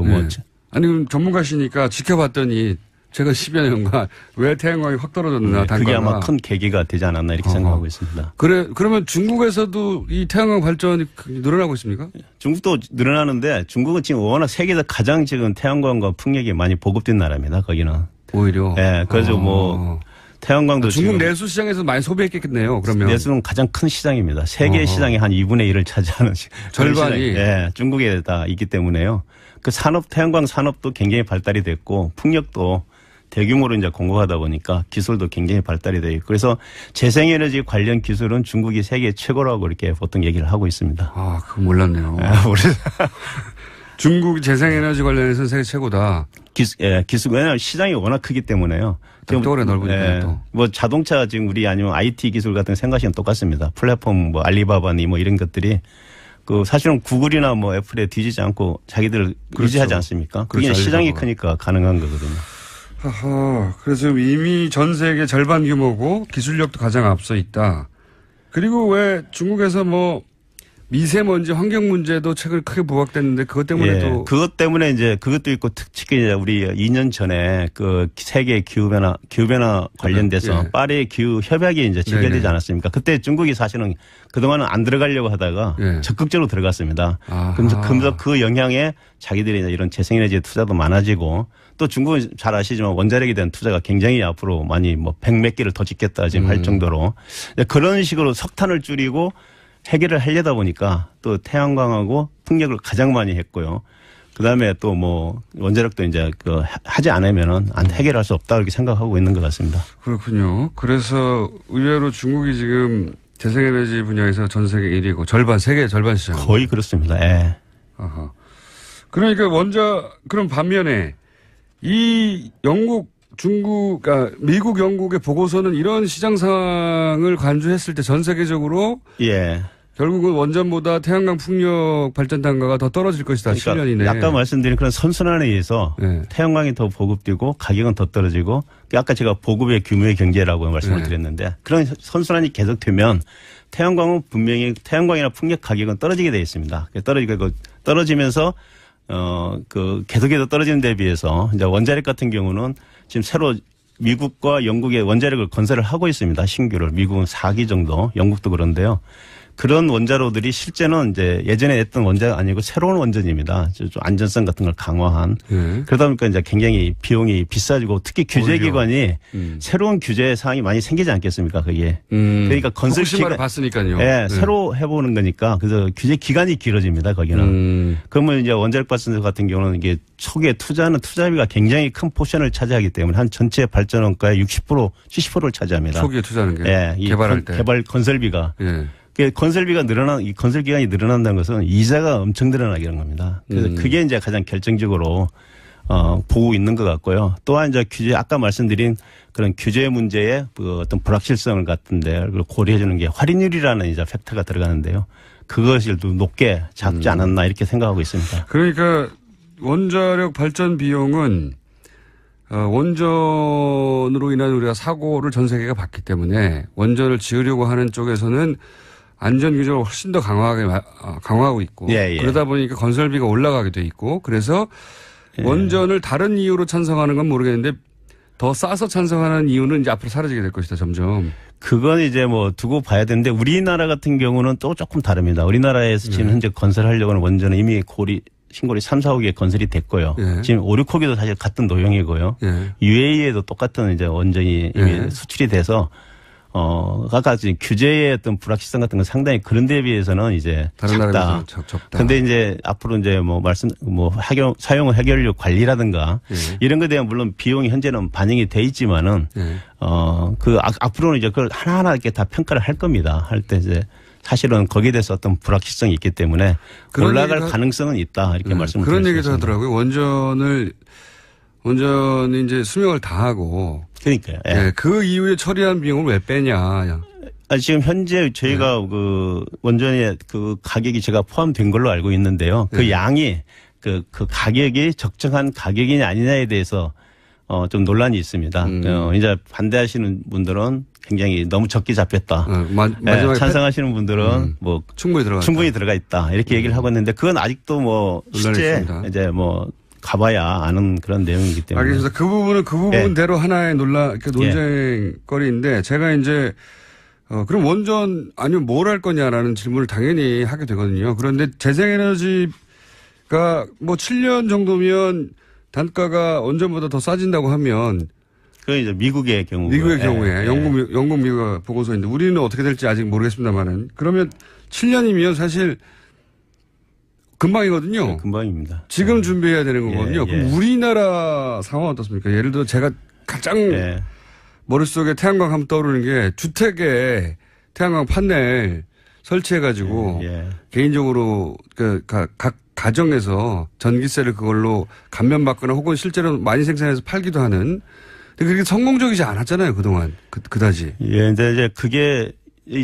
아니 그럼 전문가시니까 지켜봤더니 최근 10여 년간 왜 태양광이 확 떨어졌느냐, 네, 단가가. 그게 아마 큰 계기가 되지 않았나 이렇게 생각하고 있습니다. 그러면 중국에서도 이 태양광 발전이 늘어나고 있습니까? 중국도 늘어나는데 중국은 지금 워낙 세계에서 가장 지금 태양광과 풍력이 많이 보급된 나라입니다. 거기는. 오히려. 네, 그래서 뭐 태양광도 중국 내수 시장에서 많이 소비했겠네요. 그러면 내수는 가장 큰 시장입니다. 세계 시장의 한 2분의 1을 차지하는 절반이 네, 중국에 다 있기 때문에요. 그 산업 태양광 산업도 굉장히 발달이 됐고 풍력도 대규모로 이제 공급하다 보니까 기술도 굉장히 발달이 되어 있고 그래서 재생에너지 관련 기술은 중국이 세계 최고라고 이렇게 보통 얘기를 하고 있습니다. 아, 그거 몰랐네요. 중국 재생에너지 관련해서는 세계 최고다. 기술, 왜냐하면 시장이 워낙 크기 때문에요. 벽돌에 넓으니까 또. 뭐 자동차 지금 우리 아니면 IT 기술 같은 거 생각하시면 똑같습니다. 플랫폼 뭐 알리바바니 뭐 이런 것들이 그 사실은 구글이나 뭐 애플에 뒤지지 않고 자기들 그렇죠. 유지하지 않습니까? 그게 그렇죠. 시장이 알리바바가. 크니까 가능한 거거든요. 그래서 이미 전 세계 절반 규모고 기술력도 가장 앞서 있다. 그리고 왜 중국에서 뭐 미세먼지 환경 문제도 최근 크게 부각됐는데 그것 때문에 또. 그것 때문에 이제 그것도 있고 특히 이제 우리 2년 전에 그 세계 기후변화 관련돼서 파리 기후 협약이 이제 체결되지 않았습니까? 그때 중국이 사실은 그동안은 안 들어가려고 하다가 적극적으로 들어갔습니다. 그러면서 그 영향에 자기들이 이제 이런 재생에너지 투자도 많아지고 또 중국은 잘 아시지만 원자력에 대한 투자가 굉장히 앞으로 많이 뭐 100몇 개를 더 짓겠다 지금 할 정도로 그런 식으로 석탄을 줄이고 해결을 하려다 보니까 또 태양광하고 풍력을 가장 많이 했고요. 그 다음에 또 뭐 원자력도 이제 그 하지 않으면은 안 해결할 수 없다 이렇게 생각하고 있는 것 같습니다. 그렇군요. 그래서 의외로 중국이 지금 재생에너지 분야에서 전 세계 1위고 세계 절반 시장. 거의 그렇습니다. 예. 아하. 그러니까 그럼 반면에 이 미국, 영국의 보고서는 이런 시장 상황을 간주했을 때 전 세계적으로 결국은 원전보다 태양광 풍력 발전 단가가 더 떨어질 것이다. 그러니까 10년 이내에. 아까 말씀드린 그런 선순환에 의해서 태양광이 더 보급되고 가격은 더 떨어지고 아까 제가 보급의 규모의 경제라고 말씀을 드렸는데 그런 선순환이 계속되면 태양광은 분명히 태양광이나 풍력 가격은 떨어지게 되어 있습니다. 떨어지면서 계속해서 떨어지는 데 비해서 이제 원자력 같은 경우는 지금 새로 미국과 영국의 원자력을 건설을 하고 있습니다. 신규를. 미국은 4기 정도, 영국도 그런데요. 그런 원자로들이 실제는 이제 예전에 했던 원자가 아니고 새로운 원전입니다. 좀 안전성 같은 걸 강화한. 그러다 보니까 이제 굉장히 비용이 비싸지고 특히 규제기관이 새로운 규제 사항이 많이 생기지 않겠습니까? 그게. 그러니까 건설 시간을 봤으니까요. 새로 해보는 거니까 그래서 규제 기간이 길어집니다. 거기는. 그러면 이제 원자력 발전소 같은 경우는 이게 초기에 투자하는 투자비가 굉장히 큰 포션을 차지하기 때문에 한 전체 발전 원가의 60%, 70%를 차지합니다. 초기에 투자하는 게. 개발할 때. 개발 건설비가. 건설비가 이 건설 기간이 늘어난다는 것은 이자가 엄청 늘어나게 되는 겁니다. 그래서 그게 이제 가장 결정적으로, 보고 있는 것 같고요. 또한 이제 아까 말씀드린 그런 규제 문제의 그 어떤 불확실성을 같은데 고려해 주는 게 할인율이라는 이제 팩터가 들어가는데요. 그것을 높게 잡지 않았나 이렇게 생각하고 있습니다. 그러니까 원자력 발전 비용은 원전으로 인한 우리가 사고를 전 세계가 봤기 때문에 원전을 지으려고 하는 쪽에서는 안전 규정을 훨씬 더 강화하고 있고 그러다 보니까 건설비가 올라가게 돼 있고 그래서 원전을 다른 이유로 찬성하는 건 모르겠는데 더 싸서 찬성하는 이유는 이제 앞으로 사라지게 될 것이다 점점. 그건 이제 뭐 두고 봐야 되는데 우리나라 같은 경우는 또 조금 다릅니다. 우리나라에서 지금 현재 건설하려고 하는 원전은 이미 신고리 3, 4, 5개 건설이 됐고요. 지금 5, 6호기도 사실 같은 노형이고요. UAE에도 똑같은 이제 원전이 이미 수출이 돼서 아까 지금 규제의 어떤 불확실성 같은 건 상당히 그런 데에 비해서는 이제 작다. 근데 이제 앞으로 이제 사용 해결력 관리라든가 이런 것에 대한 물론 비용이 현재는 반영이 돼 있지만은 앞으로는 이제 그걸 하나하나 이렇게 다 평가를 할 겁니다. 할 때 이제 사실은 거기에 대해서 어떤 불확실성이 있기 때문에 올라갈 가능성은 있다 이렇게 말씀을 드렸습니다. 그런 얘기도 하더라고요. 원전이 이제 수명을 다하고. 그러니까요. 그 이후에 처리한 비용을 왜 빼냐. 지금 현재 저희가 그 원전의 그 가격이 제가 포함된 걸로 알고 있는데요. 그 양이 그 가격이 적정한 가격이냐 아니냐에 대해서 좀 논란이 있습니다. 이제 반대하시는 분들은 굉장히 너무 적게 잡혔다. 찬성하시는 분들은 충분히 들어가 있다. 이렇게 얘기를 하고 있는데 그건 아직도 실제 이제 가봐야 아는 그런 내용이기 때문에. 알겠습니다. 그 부분은 그 부분대로 하나의 논쟁거리인데 제가 이제 그럼 원전 아니면 뭘 할 거냐라는 질문을 당연히 하게 되거든요. 그런데 재생에너지가 뭐 7년 정도면 단가가 원전보다 더 싸진다고 하면 그건 이제 미국의 경우. 미국의 경우에 영국 미국 보고서인데 우리는 어떻게 될지 아직 모르겠습니다만은 그러면 7년이면 사실 금방이거든요. 네, 금방입니다. 지금 준비해야 되는 거거든요. 그럼 예. 우리나라 상황은 어떻습니까? 예를 들어 제가 가장 머릿속에 태양광 하면 떠오르는 게 주택에 태양광 판넬 설치해가지고 개인적으로 각 가정에서 전기세를 그걸로 감면받거나 혹은 실제로 많이 생산해서 팔기도 하는 근데 그게 성공적이지 않았잖아요, 그동안. 그다지. 예, 근데 이제 그게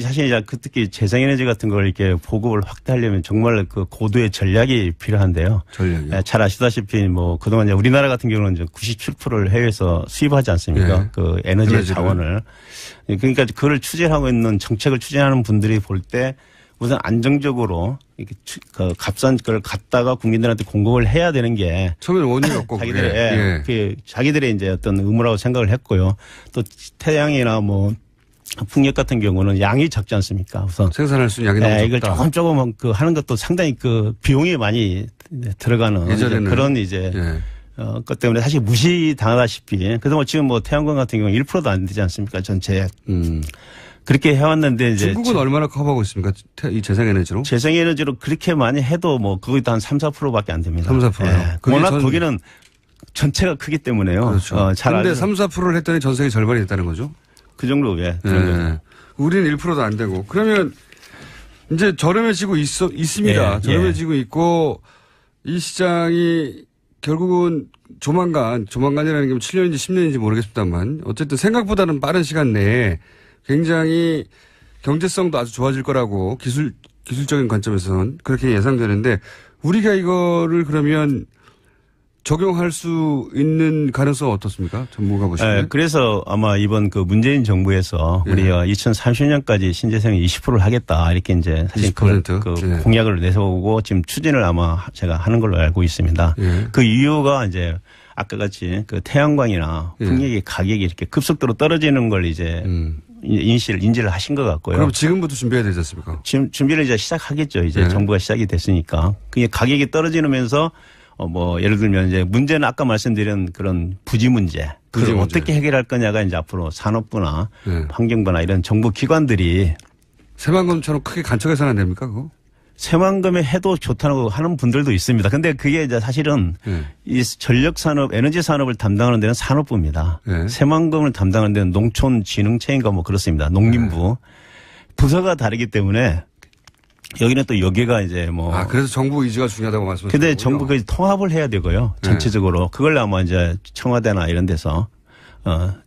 사실 이제 특히 재생에너지 같은 걸 이렇게 보급을 확대하려면 정말 그 고도의 전략이 필요한데요. 전략이요? 예, 잘 아시다시피 뭐 그동안 이제 우리나라 같은 경우는 이제 97%를 해외에서 수입하지 않습니까? 네. 그 에너지 자원을. 그러니까 그걸 추진하고 있는 정책을 추진하는 분들이 볼 때 우선 안정적으로 이렇게 그 값싼 걸 갖다가 국민들한테 공급을 해야 되는 게 처음에는 원인이 없고 자기들의 이제 어떤 의무라고 생각을 했고요. 또 태양이나 뭐 풍력 같은 경우는 양이 적지 않습니까? 우선 생산할 수 있는 양이 너무 적다. 이걸 조금 그 하는 것도 상당히 그 비용이 많이 들어가는 그런 이제 것 때문에 사실 무시당하다시피 그동안 지금 뭐 태양광 같은 경우 1%도 안 되지 않습니까? 전체. 그렇게 해왔는데 이제 중국은 얼마나 커버하고 있습니까? 이 재생에너지로? 재생에너지로 그렇게 많이 해도 뭐 거기도 한 3-4%밖에 안 됩니다. 3-4%요? 예. 워낙 거기는 전체가 크기 때문에요. 그렇죠. 그런데 3-4%를 했더니 전 세계 절반이 됐다는 거죠? 그 정도, 그런 거죠. 우리는 1%도 안 되고. 그러면 이제 저렴해지고 있습니다. 저렴해지고 있고 이 시장이 결국은 조만간이라는 게 7년인지 10년인지 모르겠습니다만 어쨌든 생각보다는 빠른 시간 내에 굉장히 경제성도 아주 좋아질 거라고 기술적인 관점에서는 그렇게 예상되는데 우리가 이거를 그러면 적용할 수 있는 가능성은 어떻습니까? 전문가 보시면. 그래서 아마 이번 그 문재인 정부에서 우리가 2030년까지 신재생 20%를 하겠다 이렇게 이제 사실 공약을 내세우고 지금 추진을 아마 제가 하는 걸로 알고 있습니다. 그 이유가 이제 아까 같이 그 태양광이나 풍력의 가격이 이렇게 급속도로 떨어지는 걸 이제 인지를 하신 것 같고요. 그럼 지금부터 준비해야 되지 않습니까? 지금 준비를 이제 시작하겠죠. 이제 정부가 시작이 됐으니까. 그게 가격이 떨어지면서 뭐 예를 들면 이제 문제는 아까 말씀드린 그런 부지 문제. 그걸 어떻게 해결할 거냐가 이제 앞으로 산업부나 환경부나 이런 정부 기관들이 새만금처럼 크게 간척해서는 안 됩니까 그거? 새만금에 해도 좋다고 하는 분들도 있습니다. 근데 그게 이제 사실은 이 전력 산업, 에너지 산업을 담당하는 데는 산업부입니다. 새만금을 담당하는 데는 농촌진흥체인가 뭐 그렇습니다. 농림부. 부서가 다르기 때문에 여기는 또 여기가 이제 뭐. 그래서 정부 의지가 중요하다고 말씀하셨죠. 근데 정부가 통합을 해야 되고요. 전체적으로. 그걸 아마 이제 청와대나 이런 데서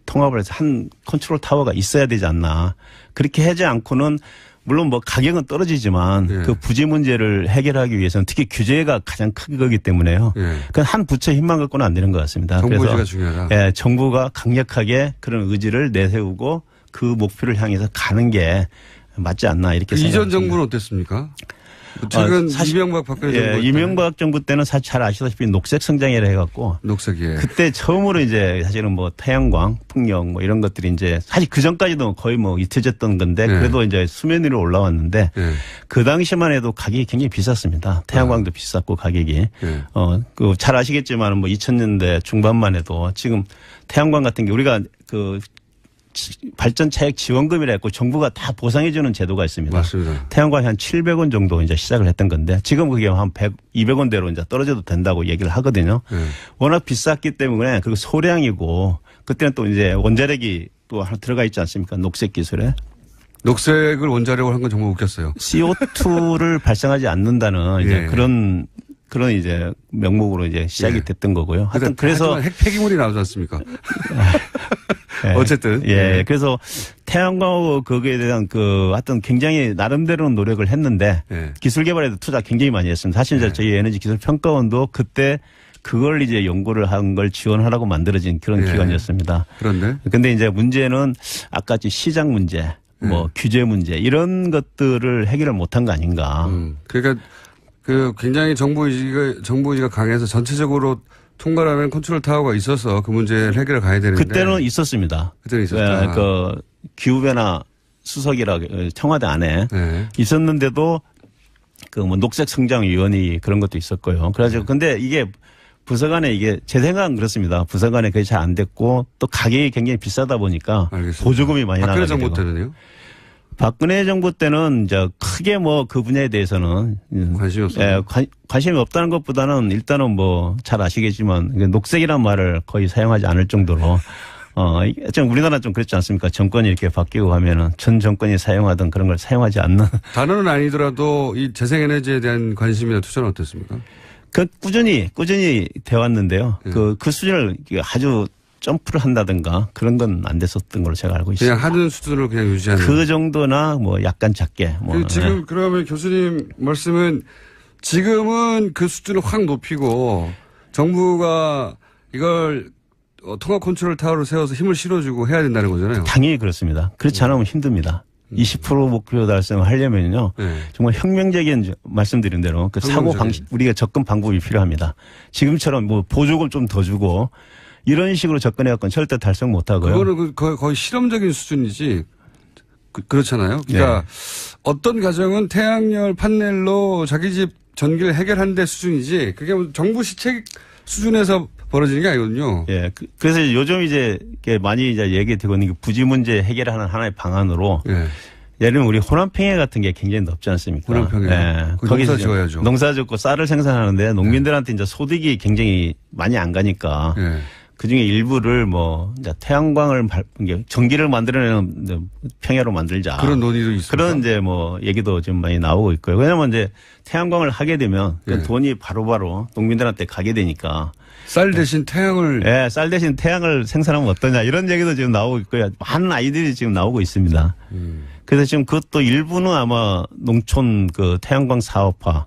통합을 해서 한 컨트롤 타워가 있어야 되지 않나. 그렇게 하지 않고는 물론 뭐 가격은 떨어지지만 그 부지 문제를 해결하기 위해서는 특히 규제가 가장 큰 거기 때문에요. 그 한 부처 힘만 갖고는 안 되는 것 같습니다. 정부 그래서 의지가 중요하다. 정부가 강력하게 그런 의지를 내세우고 그 목표를 향해서 가는 게 맞지 않나 이렇게 생각합니다. 이전 정부는 어땠습니까? 최근 이명박 박근혜 정부. 이명박 정부 때는 사실 잘 아시다시피 녹색 성장이라 해갖고. 녹색이에요. 그때 처음으로 이제 사실은 뭐 태양광, 풍력 뭐 이런 것들이 이제 사실 그 전까지도 거의 뭐 잊혀졌던 건데 그래도 이제 수면 위로 올라왔는데 그 당시만 해도 가격이 굉장히 비쌌습니다. 태양광도 비쌌고 가격이. 그 잘 아시겠지만 뭐 2000년대 중반만 해도 지금 태양광 같은 게 우리가 그 발전 차액 지원금이라 했고 정부가 다 보상해주는 제도가 있습니다. 맞습니다. 태양광이 한 700원 정도 이제 시작을 했던 건데 지금 그게 한 200원대로 이제 떨어져도 된다고 얘기를 하거든요. 워낙 비쌌기 때문에 그리고 소량이고 그때는 또 이제 원자력이 또 하나 들어가 있지 않습니까? 녹색 기술에. 녹색을 원자력으로 한 건 정말 웃겼어요. CO2를 발생하지 않는다는 이제 그런 이제 명목으로 이제 시작이 됐던 거고요. 하여튼 그래서 폐기물이 나오지 않습니까? 어쨌든. 그래서 태양광하고 거기에 대한 하여튼 굉장히 나름대로는 노력을 했는데 기술 개발에도 투자 굉장히 많이 했습니다. 사실 이제 저희 에너지 기술 평가원도 그때 그걸 이제 연구를 한 걸 지원하라고 만들어진 그런 기관이었습니다. 그런데 이제 문제는 아까 시장 문제, 뭐 규제 문제 이런 것들을 해결을 못한 거 아닌가. 그러니까 굉장히 정부 의지가 강해서 전체적으로 통과라면 컨트롤 타워가 있어서 그 문제를 해결해 가야 되는데. 그때는 있었습니다. 그때는 있었다. 그 기후변화 수석이라 청와대 안에 네. 있었는데도 그 뭐 녹색 성장위원회 그런 것도 있었고요. 그래가지고 근데 이게 부서간에 이게 제 생각은 그렇습니다. 부서간에 그게 잘 안 됐고 또 가격이 굉장히 비싸다 보니까 알겠습니다. 보조금이 많이 나가게 되고. 박근혜 정부 때는요? 박근혜 정부 때는 이제 크게 뭐 그 분야에 대해서는 관심이 없어요. 예, 관심이 없다는 것보다는 일단은 뭐 잘 아시겠지만 녹색이란 말을 거의 사용하지 않을 정도로 좀 우리나라 좀 그렇지 않습니까? 정권이 이렇게 바뀌고 가면은 전 정권이 사용하던 그런 걸 사용하지 않는. 단어는 아니더라도 이 재생에너지에 대한 관심이나 투자는 어떻습니까? 그 꾸준히 돼 왔는데요. 그 수준을 아주 점프를 한다든가 그런 건 안 됐었던 걸로 제가 알고 있습니다. 그냥 하는 수준으로 그냥 유지하는. 그 정도나 뭐 약간 작게. 뭐 지금 네. 그러면 교수님 말씀은 지금은 그 수준을 확 높이고 정부가 이걸 통합 컨트롤 타워로 세워서 힘을 실어주고 해야 된다는 거잖아요. 당연히 그렇습니다. 그렇지 않으면 힘듭니다. 20% 목표 달성을 하려면요. 네. 정말 혁명적인 말씀드린 대로 그 사고 방식, 우리가 접근 방법이 필요합니다. 지금처럼 뭐 보조금 좀 더 주고 이런 식으로 접근해갖고는 절대 달성 못 하고요. 그거는 거의 실험적인 수준이지. 그렇잖아요. 그러니까 네. 어떤 가정은 태양열 판넬로 자기 집 전기를 해결하는 데 수준이지 그게 정부 시책 수준에서 벌어지는 게 아니거든요. 예. 그래서 요즘 이제 많이 이제 얘기되고 있는 게 부지 문제 해결하는 하나의 방안으로 예. 예를 들면 우리 호남평야 같은 게 굉장히 넓지 않습니까? 호남평야. 예. 거기 농사 지어야죠. 농사 짓고 쌀을 생산하는데 농민들한테 이제 소득이 굉장히 많이 안 가니까 예. 그 중에 일부를 뭐 이제 태양광을 전기를 만들어내는 평야로 만들자. 그런 논의도 있습니다. 그런 이제 뭐 얘기도 좀 많이 나오고 있고요. 왜냐하면 이제 태양광을 하게 되면 그 돈이 바로바로 농민들한테 가게 되니까. 쌀 대신 태양을. 네, 쌀 대신 태양을 생산하면 어떠냐 이런 얘기도 지금 나오고 있고요. 많은 아이들이 지금 나오고 있습니다. 그래서 지금 그것도 일부는 아마 농촌 그 태양광 사업화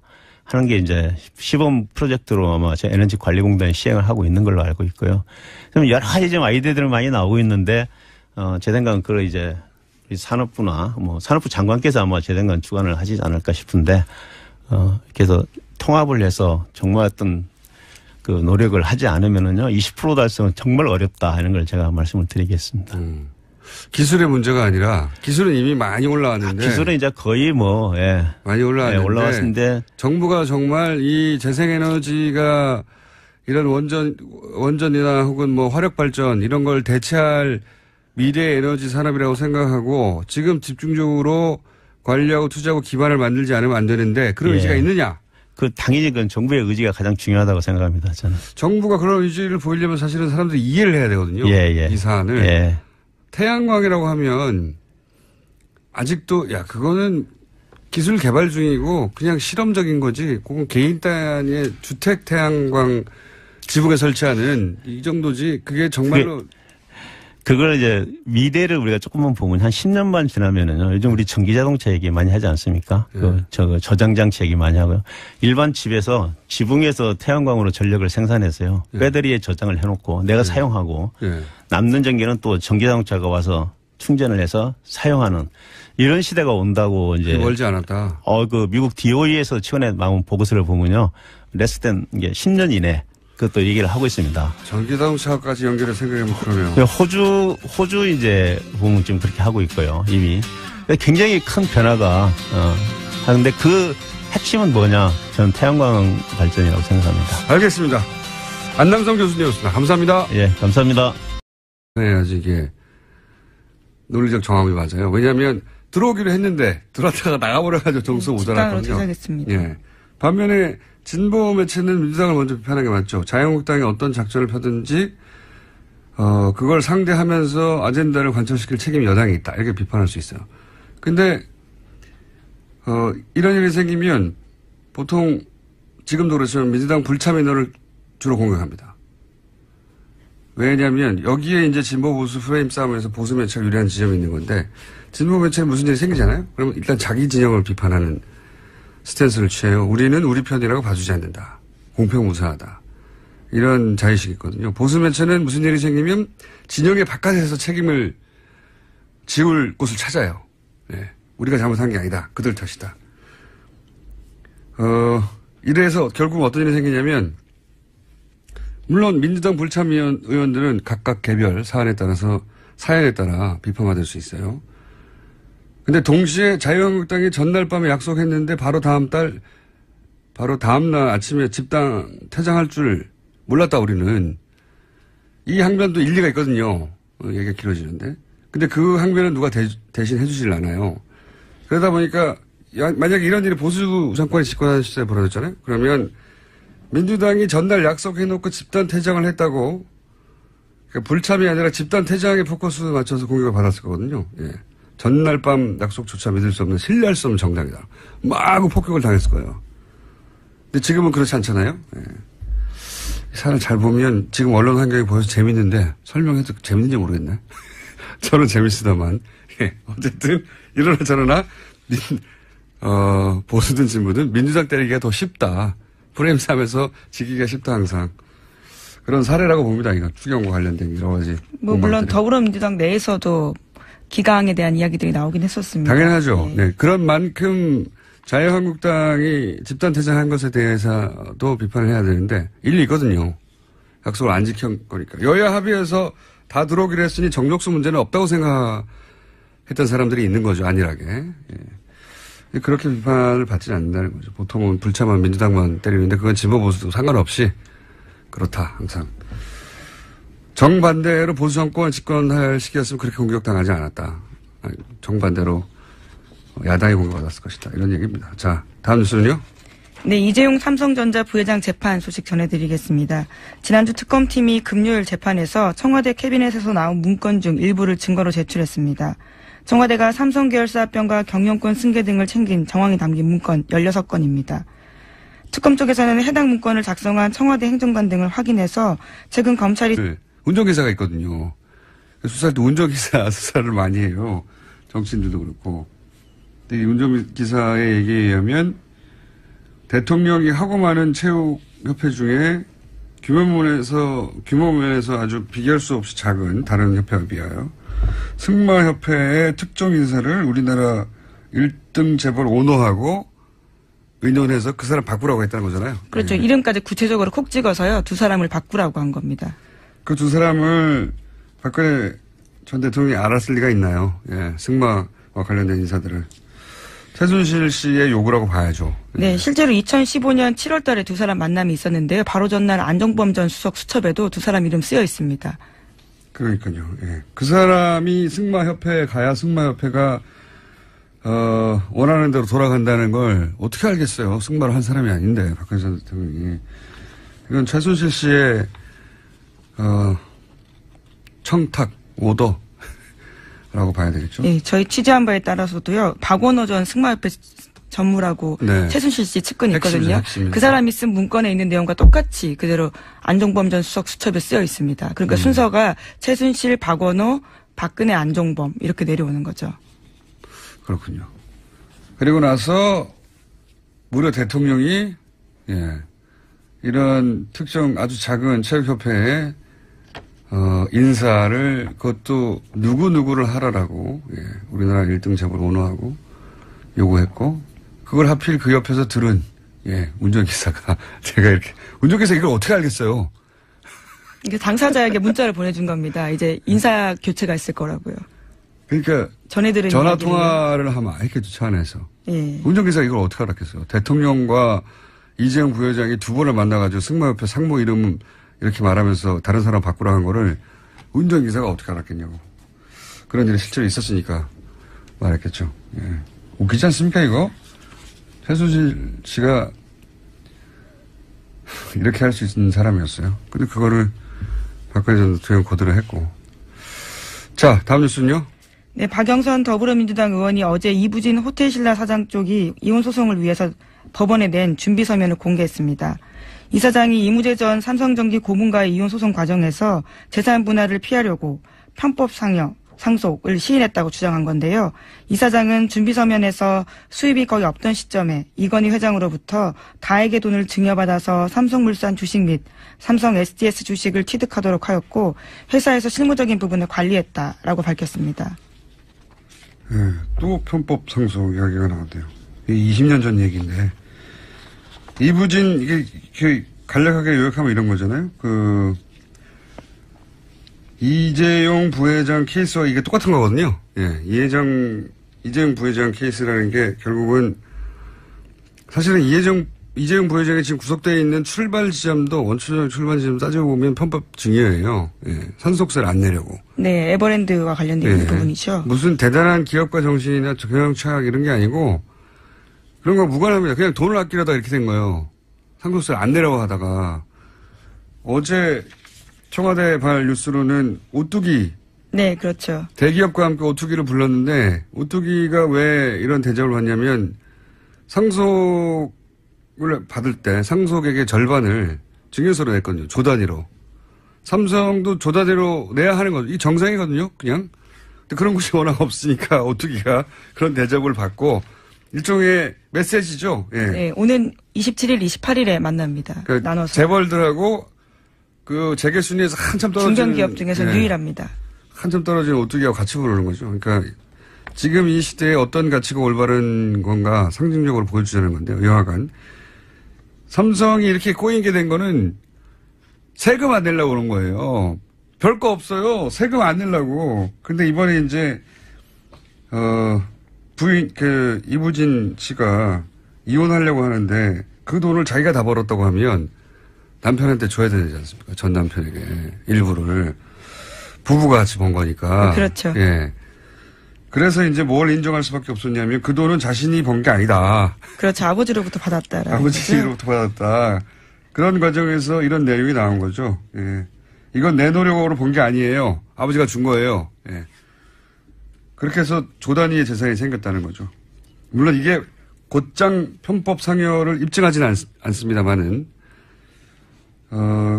하는 게 이제 시범 프로젝트로 아마 제 에너지관리공단이 시행을 하고 있는 걸로 알고 있고요. 그럼 여러 가지 지금 아이디어들이 많이 나오고 있는데, 제 생각은 그걸 이제 산업부나 뭐 산업부 장관께서 아마 제 생각은 주관을 하시지 않을까 싶은데, 그래서 통합을 해서 정말 어떤 그 노력을 하지 않으면은요, 20% 달성은 정말 어렵다 하는 걸 제가 말씀을 드리겠습니다. 기술의 문제가 아니라 기술은 이미 많이 올라왔는데 기술은 이제 거의 뭐 많이 올라왔는데 올라왔는데 정부가 정말 이 재생에너지가 이런 원전이나 혹은 뭐 화력발전 이런 걸 대체할 미래 에너지 산업이라고 생각하고 지금 집중적으로 관리하고 투자하고 기반을 만들지 않으면 안 되는데 그런 의지가 있느냐? 그 당연히 그건 정부의 의지가 가장 중요하다고 생각합니다. 저는 정부가 그런 의지를 보이려면 사실은 사람들이 이해를 해야 되거든요. 이 사안을. 태양광이라고 하면 아직도 그거는 기술 개발 중이고 그냥 실험적인 거지. 그건 개인 단위의 주택 태양광 지붕에 설치하는 이 정도지. 그게 정말로 그걸 이제 미래를 우리가 조금만 보면 한 10년만 지나면은요. 요즘 우리 전기자동차 얘기 많이 하지 않습니까? 저장장치 얘기 많이 하고요. 일반 집에서 지붕에서 태양광으로 전력을 생산해서요. 배터리에 저장을 해놓고 내가 사용하고 남는 전기는 또 전기자동차가 와서 충전을 해서 사용하는 이런 시대가 온다고 이제. 멀지 않았다. 그 미국 DOE에서 최근에 나온 보고서를 보면요. 레스된 게 10년 이내. 그것도 얘기를 하고 있습니다. 전기자동차까지 연결해 생각해보면 그러네요. 호주 이제 보면 지금 그렇게 하고 있고요, 이미. 굉장히 큰 변화가, 하는데 그 핵심은 뭐냐? 저는 태양광 발전이라고 생각합니다. 알겠습니다. 안남성 교수님이었습니다. 감사합니다. 예, 감사합니다. 해야지 이게 논리적 정함이 맞아요. 왜냐하면 들어오기로 했는데 들어왔다가 나가버려가지고 정수 모자랐거든요. 예. 반면에 진보 매체는 민주당을 먼저 비판하는 게 맞죠. 자유한국당이 어떤 작전을 펴든지 그걸 상대하면서 아젠다를 관철시킬 책임이 여당이 있다. 이렇게 비판할 수 있어요. 근데 이런 일이 생기면 보통 지금도 그렇지만 민주당 불참 인원을 주로 공격합니다. 왜냐하면 여기에 이제 진보 보수 프레임 싸움에서 보수 매체가 유리한 지점이 있는 건데 진보 매체는 무슨 일이 생기잖아요. 그러면 일단 자기 진영을 비판하는 스탠스를 취해요. 우리는 우리 편이라고 봐주지 않는다. 공평무사하다. 이런 자의식이 있거든요. 보수 매체는 무슨 일이 생기면 진영의 바깥에서 책임을 지울 곳을 찾아요. 네. 우리가 잘못한 게 아니다. 그들 탓이다. 이래서 결국 어떤 일이 생기냐면 물론 민주당 불참 의원들은 각각 개별 사안에 따라서 사연에 따라 비판받을 수 있어요. 근데 동시에 자유한국당이 전날 밤에 약속했는데 바로 다음날 아침에 집단 퇴장할 줄 몰랐다 우리는. 이 항변도 일리가 있거든요. 얘기가 길어지는데. 근데 그 항변은 누가 대신 해주질 않아요. 그러다 보니까 만약에 이런 일이 보수 정권이 집권하는 시대에 벌어졌잖아요. 그러면 민주당이 전날 약속해놓고 집단 퇴장을 했다고, 그러니까 불참이 아니라 집단 퇴장에 포커스를 맞춰서 공격을 받았을 거거든요. 예. 전날 밤 약속조차 믿을 수 없는, 신뢰할 수 없는 정당이다. 막 폭격을 당했을 거예요. 근데 지금은 그렇지 않잖아요. 예. 사안을 잘 보면 지금 언론 환경이 보여서 재밌는데 설명해도 재밌는지 모르겠네. 저는 재밌으다만. 예. 어쨌든 이러나 저러나 보수든 진보든 민주당 때리기가 더 쉽다. 프레임 싸움에서 지기가 쉽다 항상. 그런 사례라고 봅니다. 이거 추경과 관련된 여러 가지. 물론 더불어민주당 내에서도 기강에 대한 이야기들이 나오긴 했었습니다. 당연하죠. 네. 그런 만큼 자유한국당이 집단 퇴장한 것에 대해서도 비판을 해야 되는데 일리 있거든요. 약속을 안 지킨 거니까. 여야 합의해서 다 들어오기로 했으니 정족수 문제는 없다고 생각했던 사람들이 있는 거죠. 안일하게. 예. 그렇게 비판을 받지는 않는다는 거죠. 보통은 불참한 민주당만 때리는데 그건 진보 보수도 상관없이 그렇다. 항상. 정반대로 보수 정권 집권할 시기였으면 그렇게 공격당하지 않았다. 정반대로 야당이 공격받았을 것이다. 이런 얘기입니다. 자, 다음 뉴스는요. 네, 이재용 삼성전자 부회장 재판 소식 전해드리겠습니다. 지난주 특검팀이 금요일 재판에서 청와대 캐비넷에서 나온 문건 중 일부를 증거로 제출했습니다. 청와대가 삼성 계열사 합병과 경영권 승계 등을 챙긴 정황이 담긴 문건 16건입니다. 특검 쪽에서는 해당 문건을 작성한 청와대 행정관 등을 확인해서 최근 검찰이 운전기사가 있거든요. 수사할 때 운전기사 수사를 많이 해요. 정치인들도 그렇고. 근데 이 운전기사의 얘기에 의하면 대통령이 하고 많은 체육협회 중에 규모 면에서 아주 비교할 수 없이 작은 다른 협회에 비하여 승마협회의 특정 인사를 우리나라 1등 재벌 오너하고 의논해서 그 사람 바꾸라고 했다는 거잖아요. 그렇죠. 네. 이름까지 구체적으로 콕 찍어서요. 두 사람을 바꾸라고 한 겁니다. 그 두 사람을 박근혜 전 대통령이 알았을 리가 있나요? 예, 승마와 관련된 인사들을. 최순실 씨의 요구라고 봐야죠. 네, 실제로 2015년 7월 달에 두 사람 만남이 있었는데요. 바로 전날 안종범 전 수석 수첩에도 두 사람 이름 쓰여 있습니다. 그러니까요. 예. 그 사람이 승마협회에 가야 승마협회가 원하는 대로 돌아간다는 걸 어떻게 알겠어요. 승마를 한 사람이 아닌데 박근혜 전 대통령이. 이건 최순실 씨의 청탁 오더라고 봐야 되겠죠. 네, 저희 취재한 바에 따라서도요. 박원호 전 승마협회 전무라고 네. 최순실 씨 측근이 있거든요. 핵심입니다. 그 사람이 쓴 문건에 있는 내용과 똑같이 그대로 안종범 전 수석 수첩에 쓰여 있습니다. 그러니까 순서가 최순실, 박원호, 박근혜, 안종범 이렇게 내려오는 거죠. 그렇군요. 그리고 나서 무려 대통령이 이런 특정 아주 작은 체육협회에 인사를 그것도 누구누구를 하라라고 우리나라 1등 재벌 오너하고 요구했고 그걸 하필 그 옆에서 들은 운전기사가 제가 이렇게 운전기사 이걸 어떻게 알겠어요? 이게 당사자에게 문자를 보내준 겁니다. 이제 인사 교체가 있을 거라고요. 그러니까 전화 통화를 하면 알겠죠. 차 안에서. 예. 운전기사가 이걸 어떻게 알았겠어요? 대통령과 이재용 부회장이 두 번을 만나가지고 승마협회 상무 이름 이렇게 말하면서 다른 사람 바꾸라 한 거를 운전기사가 어떻게 알았겠냐고. 그런 일이 실제로 있었으니까 말했겠죠. 예. 웃기지 않습니까, 이거? 최순실 씨가 이렇게 할 수 있는 사람이었어요. 근데 그거를 박근혜 전 대통령 고대로 했고. 자, 다음 뉴스는요? 네, 박영선 더불어민주당 의원이 어제 이부진 호텔신라 사장 쪽이 이혼 소송을 위해서 법원에 낸 준비 서면을 공개했습니다. 이 사장이 이무재 전 삼성전기 고문과의 이혼 소송 과정에서 재산 분할을 피하려고 편법 상속을 시인했다고 주장한 건데요. 이 사장은 준비 서면에서 수입이 거의 없던 시점에 이건희 회장으로부터 다에게 돈을 증여받아서 삼성물산 주식 및 삼성 SDS 주식을 취득하도록 하였고 회사에서 실무적인 부분을 관리했다라고 밝혔습니다. 네, 또 편법 상속 이야기가 나왔대요. 20년 전 얘기인데 이부진 이게 간략하게 요약하면 이런 거잖아요. 이재용 부회장 케이스와 이게 똑같은 거거든요. 예. 이재용 부회장 케이스라는 게 결국은 사실은 이재용 부회장이 지금 구속되어 있는 출발 지점도 원초적 출발 지점 따지고 보면 편법 증여예요. 예. 상속세를 안 내려고. 네, 에버랜드와 관련된 예. 부분이죠. 무슨 대단한 기업가 정신이나 경영 착각 이런 게 아니고 그런 거 무관합니다. 그냥 돈을 아끼려다 이렇게 된 거예요. 상속세를 안 내려고 하다가 어제 청와대 발 뉴스로는 오뚜기. 네, 그렇죠. 대기업과 함께 오뚜기를 불렀는데 오뚜기가 왜 이런 대접을 받냐면 상속을 받을 때 상속액의 절반을 증여세로 냈거든요. 조 단위로. 삼성도 조 단위로 내야 하는 거죠. 이 정상이거든요. 그냥. 근데 그런 곳이 워낙 없으니까 오뚜기가 그런 대접을 받고 일종의 메시지죠. 예. 네, 오는 27일, 28일에 만납니다. 그러니까 나눠서. 재벌들하고 그 재계 순위에서 한참 떨어진 중견기업 중에서 예. 유일합니다. 한참 떨어진 오뚜기하고 같이 부르는 거죠. 그러니까 지금 이 시대에 어떤 가치가 올바른 건가 상징적으로 보여주자는 건데요. 여하간 삼성이 이렇게 꼬이게 된 거는 세금 안 내려고 그런 거예요. 별거 없어요. 세금 안 내려고. 근데 이번에 이제 부인 이부진 씨가 이혼하려고 하는데 그 돈을 자기가 다 벌었다고 하면 남편한테 줘야 되지 않습니까? 전 남편에게 일부를 부부가 같이 번 거니까. 그렇죠. 예. 그래서 이제 뭘 인정할 수밖에 없었냐면 그 돈은 자신이 번 게 아니다. 그렇죠. 아버지로부터 받았다라는 아버지로부터 받았다. 그런 과정에서 이런 내용이 나온 거죠. 예. 이건 내 노력으로 번 게 아니에요. 아버지가 준 거예요. 예. 그렇게 해서 조 단위의 재산이 생겼다는 거죠. 물론 이게 곧장 편법 상여를 입증하지는 않습니다만은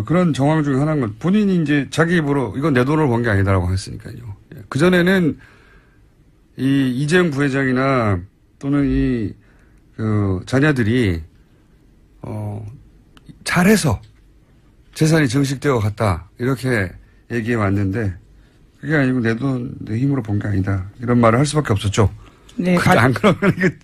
그런 정황 중에 하나인 건 본인이 이제 자기 입으로 이건 내 돈으로 번 게 아니다라고 했으니까요. 예. 그전에는 이 이재용 부회장이나 또는 자녀들이 잘해서 재산이 증식되어 갔다 이렇게 얘기해 왔는데 그게 아니고 내 돈, 내 힘으로 번 게 아니다 이런 말을 할 수밖에 없었죠. 네, 안 그러면 이게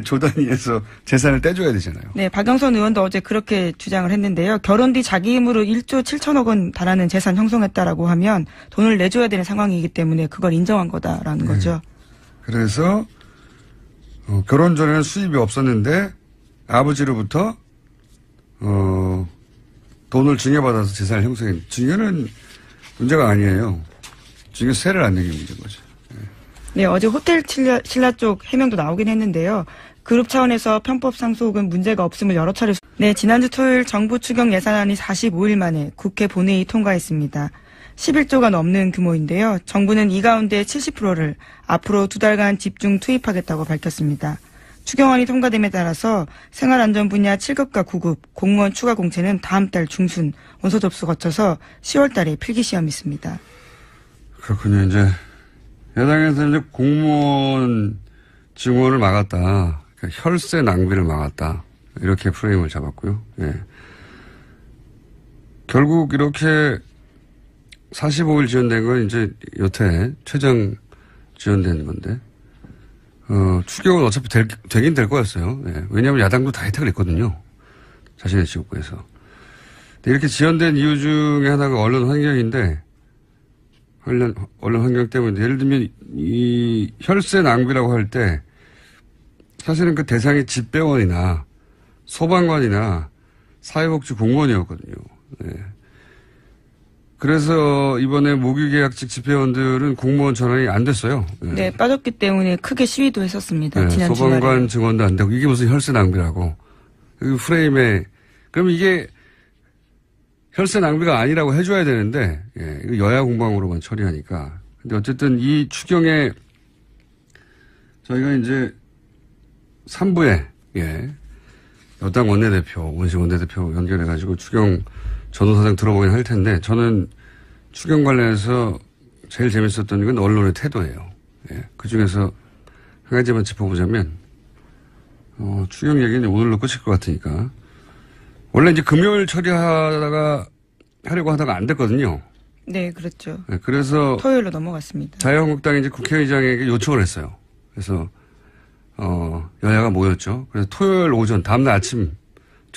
조 단위에서 재산을 떼줘야 되잖아요. 네, 박영선 의원도 어제 그렇게 주장을 했는데요. 결혼 뒤 자기 힘으로 1조 7천억 원 달하는 재산 형성했다라고 하면 돈을 내줘야 되는 상황이기 때문에 그걸 인정한 거다라는 거죠. 그래서 결혼 전에는 수입이 없었는데 아버지로부터 돈을 증여받아서 재산을 형성했는데 증여는 문제가 아니에요. 증여세를 안 내기 문제인 거죠. 네, 어제 호텔 신라 쪽 해명도 나오긴 했는데요. 그룹 차원에서 편법 상속은 문제가 없음을 여러 차례. 네, 지난주 토요일 정부 추경 예산안이 45일 만에 국회 본회의 통과했습니다. 11조가 넘는 규모인데요. 정부는 이 가운데 70%를 앞으로 2달간 집중 투입하겠다고 밝혔습니다. 추경안이 통과됨에 따라서 생활안전 분야 7급과 9급 공무원 추가 공채는 다음 달 중순 원서 접수 거쳐서 10월 달에 필기 시험이 있습니다. 그렇군요. 이제 야당에서 이제 공무원 증원을 막았다. 그러니까 혈세 낭비를 막았다. 이렇게 프레임을 잡았고요. 예. 결국 이렇게 45일 지연된 건 이제 여태 최장 지연된 건데, 추경은 어차피 되긴 될 거였어요. 예. 왜냐하면 야당도 다 혜택을 했거든요. 자신의 지역구에서. 근데 이렇게 지연된 이유 중에 하나가 언론 환경인데, 언론 환경 때문에 예를 들면 이 혈세 낭비라고 할 때 사실은 그 대상이 집배원이나 소방관이나 사회복지 공무원이었거든요. 네. 그래서 이번에 모기계약직 집배원들은 공무원 전환이 안 됐어요. 네, 네, 빠졌기 때문에 크게 시위도 했었습니다. 네, 지난 소방관 주말에. 증원도 안 되고 이게 무슨 혈세 낭비라고. 그 프레임에 그럼 이게 혈세 낭비가 아니라고 해줘야 되는데, 예, 이거 여야 공방으로만 처리하니까. 근데 어쨌든 이 추경에 저희가 이제 3부에, 예, 여당 원내대표, 원식 원내대표 연결해가지고 추경 전후사정 들어보긴 할 텐데, 저는 추경 관련해서 제일 재밌었던 건 언론의 태도예요. 예, 그 중에서 한 가지만 짚어보자면, 추경 얘기는 오늘로 끝일 것 같으니까. 원래 이제 금요일 처리하다가 하려고 하다가 안 됐거든요. 네, 그렇죠. 네, 그래서 토요일로 넘어갔습니다. 자유한국당이 이제 국회의장에게 요청을 했어요. 그래서 여야가 모였죠. 그래서 토요일 오전 다음날 아침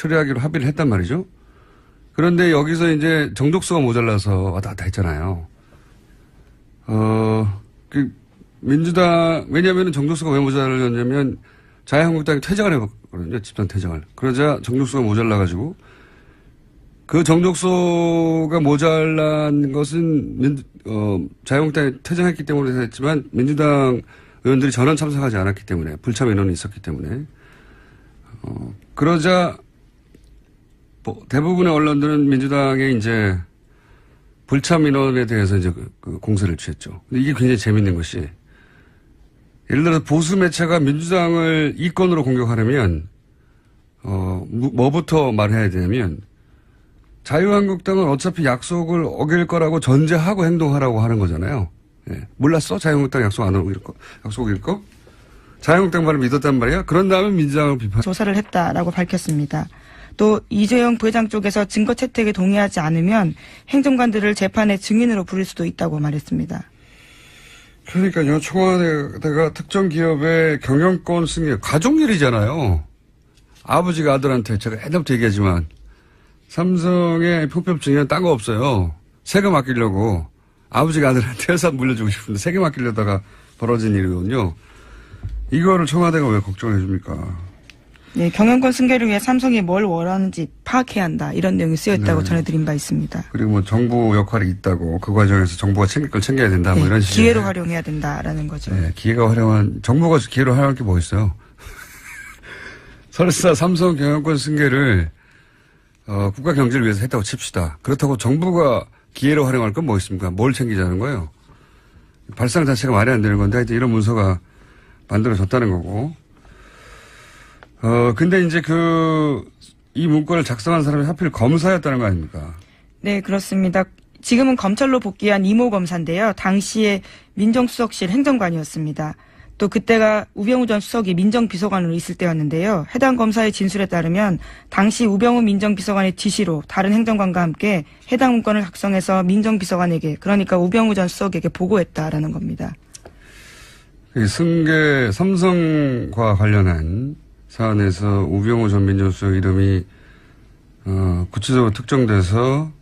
처리하기로 합의를 했단 말이죠. 그런데 여기서 이제 정족수가 모자라서 왔다 갔다 했잖아요. 민주당, 왜냐면은 정족수가 왜 모자랐냐면 자유한국당이 퇴장을 해봤거든요. 집단 퇴장을. 그러자 정족수가 모자라가지고 그 정족수가 모자란 것은 자유한국당이 퇴장했기 때문에 했지만 민주당 의원들이 전원 참석하지 않았기 때문에 불참 인원이 있었기 때문에 그러자 대부분의 언론들은 민주당의 이제 불참 인원에 대해서 이제 그 공세를 취했죠. 근데 이게 굉장히 재밌는 것이 예를 들어서 보수 매체가 민주당을 이권으로 공격하려면 뭐부터 말해야 되냐면 자유한국당은 어차피 약속을 어길 거라고 전제하고 행동하라고 하는 거잖아요. 예. 몰랐어? 자유한국당 약속 안 어길 거? 약속 어길 거? 자유한국당 말을 믿었단 말이야? 그런 다음에 민주당을 비판. 조사를 했다라고 밝혔습니다. 또 이재용 부회장 쪽에서 증거 채택에 동의하지 않으면 행정관들을 재판의 증인으로 부를 수도 있다고 말했습니다. 그러니까요. 청와대가 특정 기업의 경영권 승계 가족일이잖아요. 아버지가 아들한테 제가 옛날부터 얘기하지만 삼성의 편법 증여는 딴 거 없어요. 세금 아끼려고 아버지가 아들한테 회사 물려주고 싶은데 세금 아끼려다가 벌어진 일이거든요. 이거를 청와대가 왜 걱정을 해줍니까? 네, 경영권 승계를 위해 삼성이 뭘 원하는지 파악해야 한다. 이런 내용이 쓰여있다고 네. 전해드린 바 있습니다. 그리고 뭐 정부 역할이 있다고 그 과정에서 정부가 챙길 걸 챙겨야 된다. 뭐 네, 이런 식으로. 기회로 활용해야 된다라는 거죠. 네, 정부가 기회로 활용할 게 뭐 있어요? 설사 삼성 경영권 승계를 국가 경제를 위해서 했다고 칩시다. 그렇다고 정부가 기회로 활용할 건 뭐 있습니까? 뭘 챙기자는 거예요? 발상 자체가 말이 안 되는 건데 하여튼 이런 문서가 만들어졌다는 거고. 근데 이제 이 문건을 작성한 사람이 하필 검사였다는 거 아닙니까? 네, 그렇습니다. 지금은 검찰로 복귀한 이모 검사인데요. 당시에 민정수석실 행정관이었습니다. 또 그때가 우병우 전 수석이 민정비서관으로 있을 때였는데요. 해당 검사의 진술에 따르면 당시 우병우 민정비서관의 지시로 다른 행정관과 함께 해당 문건을 작성해서 민정비서관에게 그러니까 우병우 전 수석에게 보고했다라는 겁니다. 승계 삼성과 관련한 사안에서 우병우 전 민정수석 이름이 구체적으로 특정돼서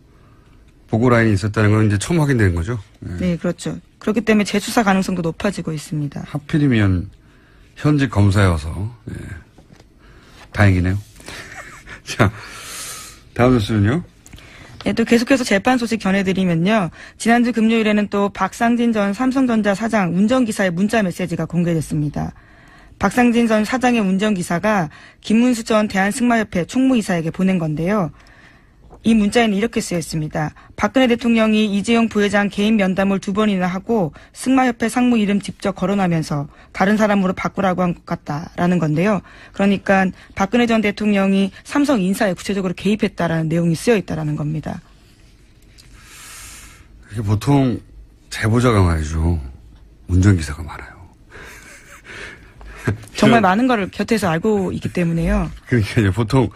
보고 라인이 있었다는 건 이제 처음 확인된 거죠. 네, 그렇죠. 그렇기 때문에 재수사 가능성도 높아지고 있습니다. 하필이면 현직 검사여서 다행이네요. 자, 다음 뉴스는요. 네, 또 계속해서 재판 소식 전해드리면요. 지난주 금요일에는 또 박상진 전 삼성전자 사장 운전기사의 문자 메시지가 공개됐습니다. 박상진 전 사장의 운전기사가 김문수 전 대한승마협회 총무이사에게 보낸 건데요. 이 문자에는 이렇게 쓰여 있습니다. 박근혜 대통령이 이재용 부회장 개인 면담을 2번이나 하고 승마협회 상무 이름 직접 거론하면서 다른 사람으로 바꾸라고 한 것 같다라는 건데요. 그러니까 박근혜 전 대통령이 삼성 인사에 구체적으로 개입했다라는 내용이 쓰여 있다라는 겁니다. 이게 보통 제보자가 말이죠. 운전기사가 많아요. 정말 많은 거를 곁에서 알고 있기 때문에요. 그러니까 이제 보통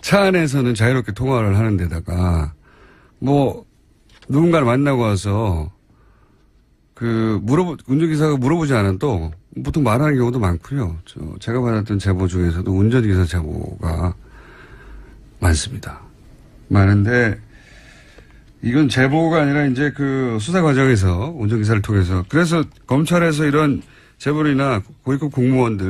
차 안에서는 자유롭게 통화를 하는 데다가 뭐 누군가를 만나고 와서 운전기사가 물어보지 않아도 보통 말하는 경우도 많고요. 제가 받았던 제보 중에서도 운전기사 제보가 많습니다. 많은데 이건 제보가 아니라 이제 그 수사 과정에서 운전기사를 통해서 그래서 검찰에서 이런 재벌이나 고위급 공무원들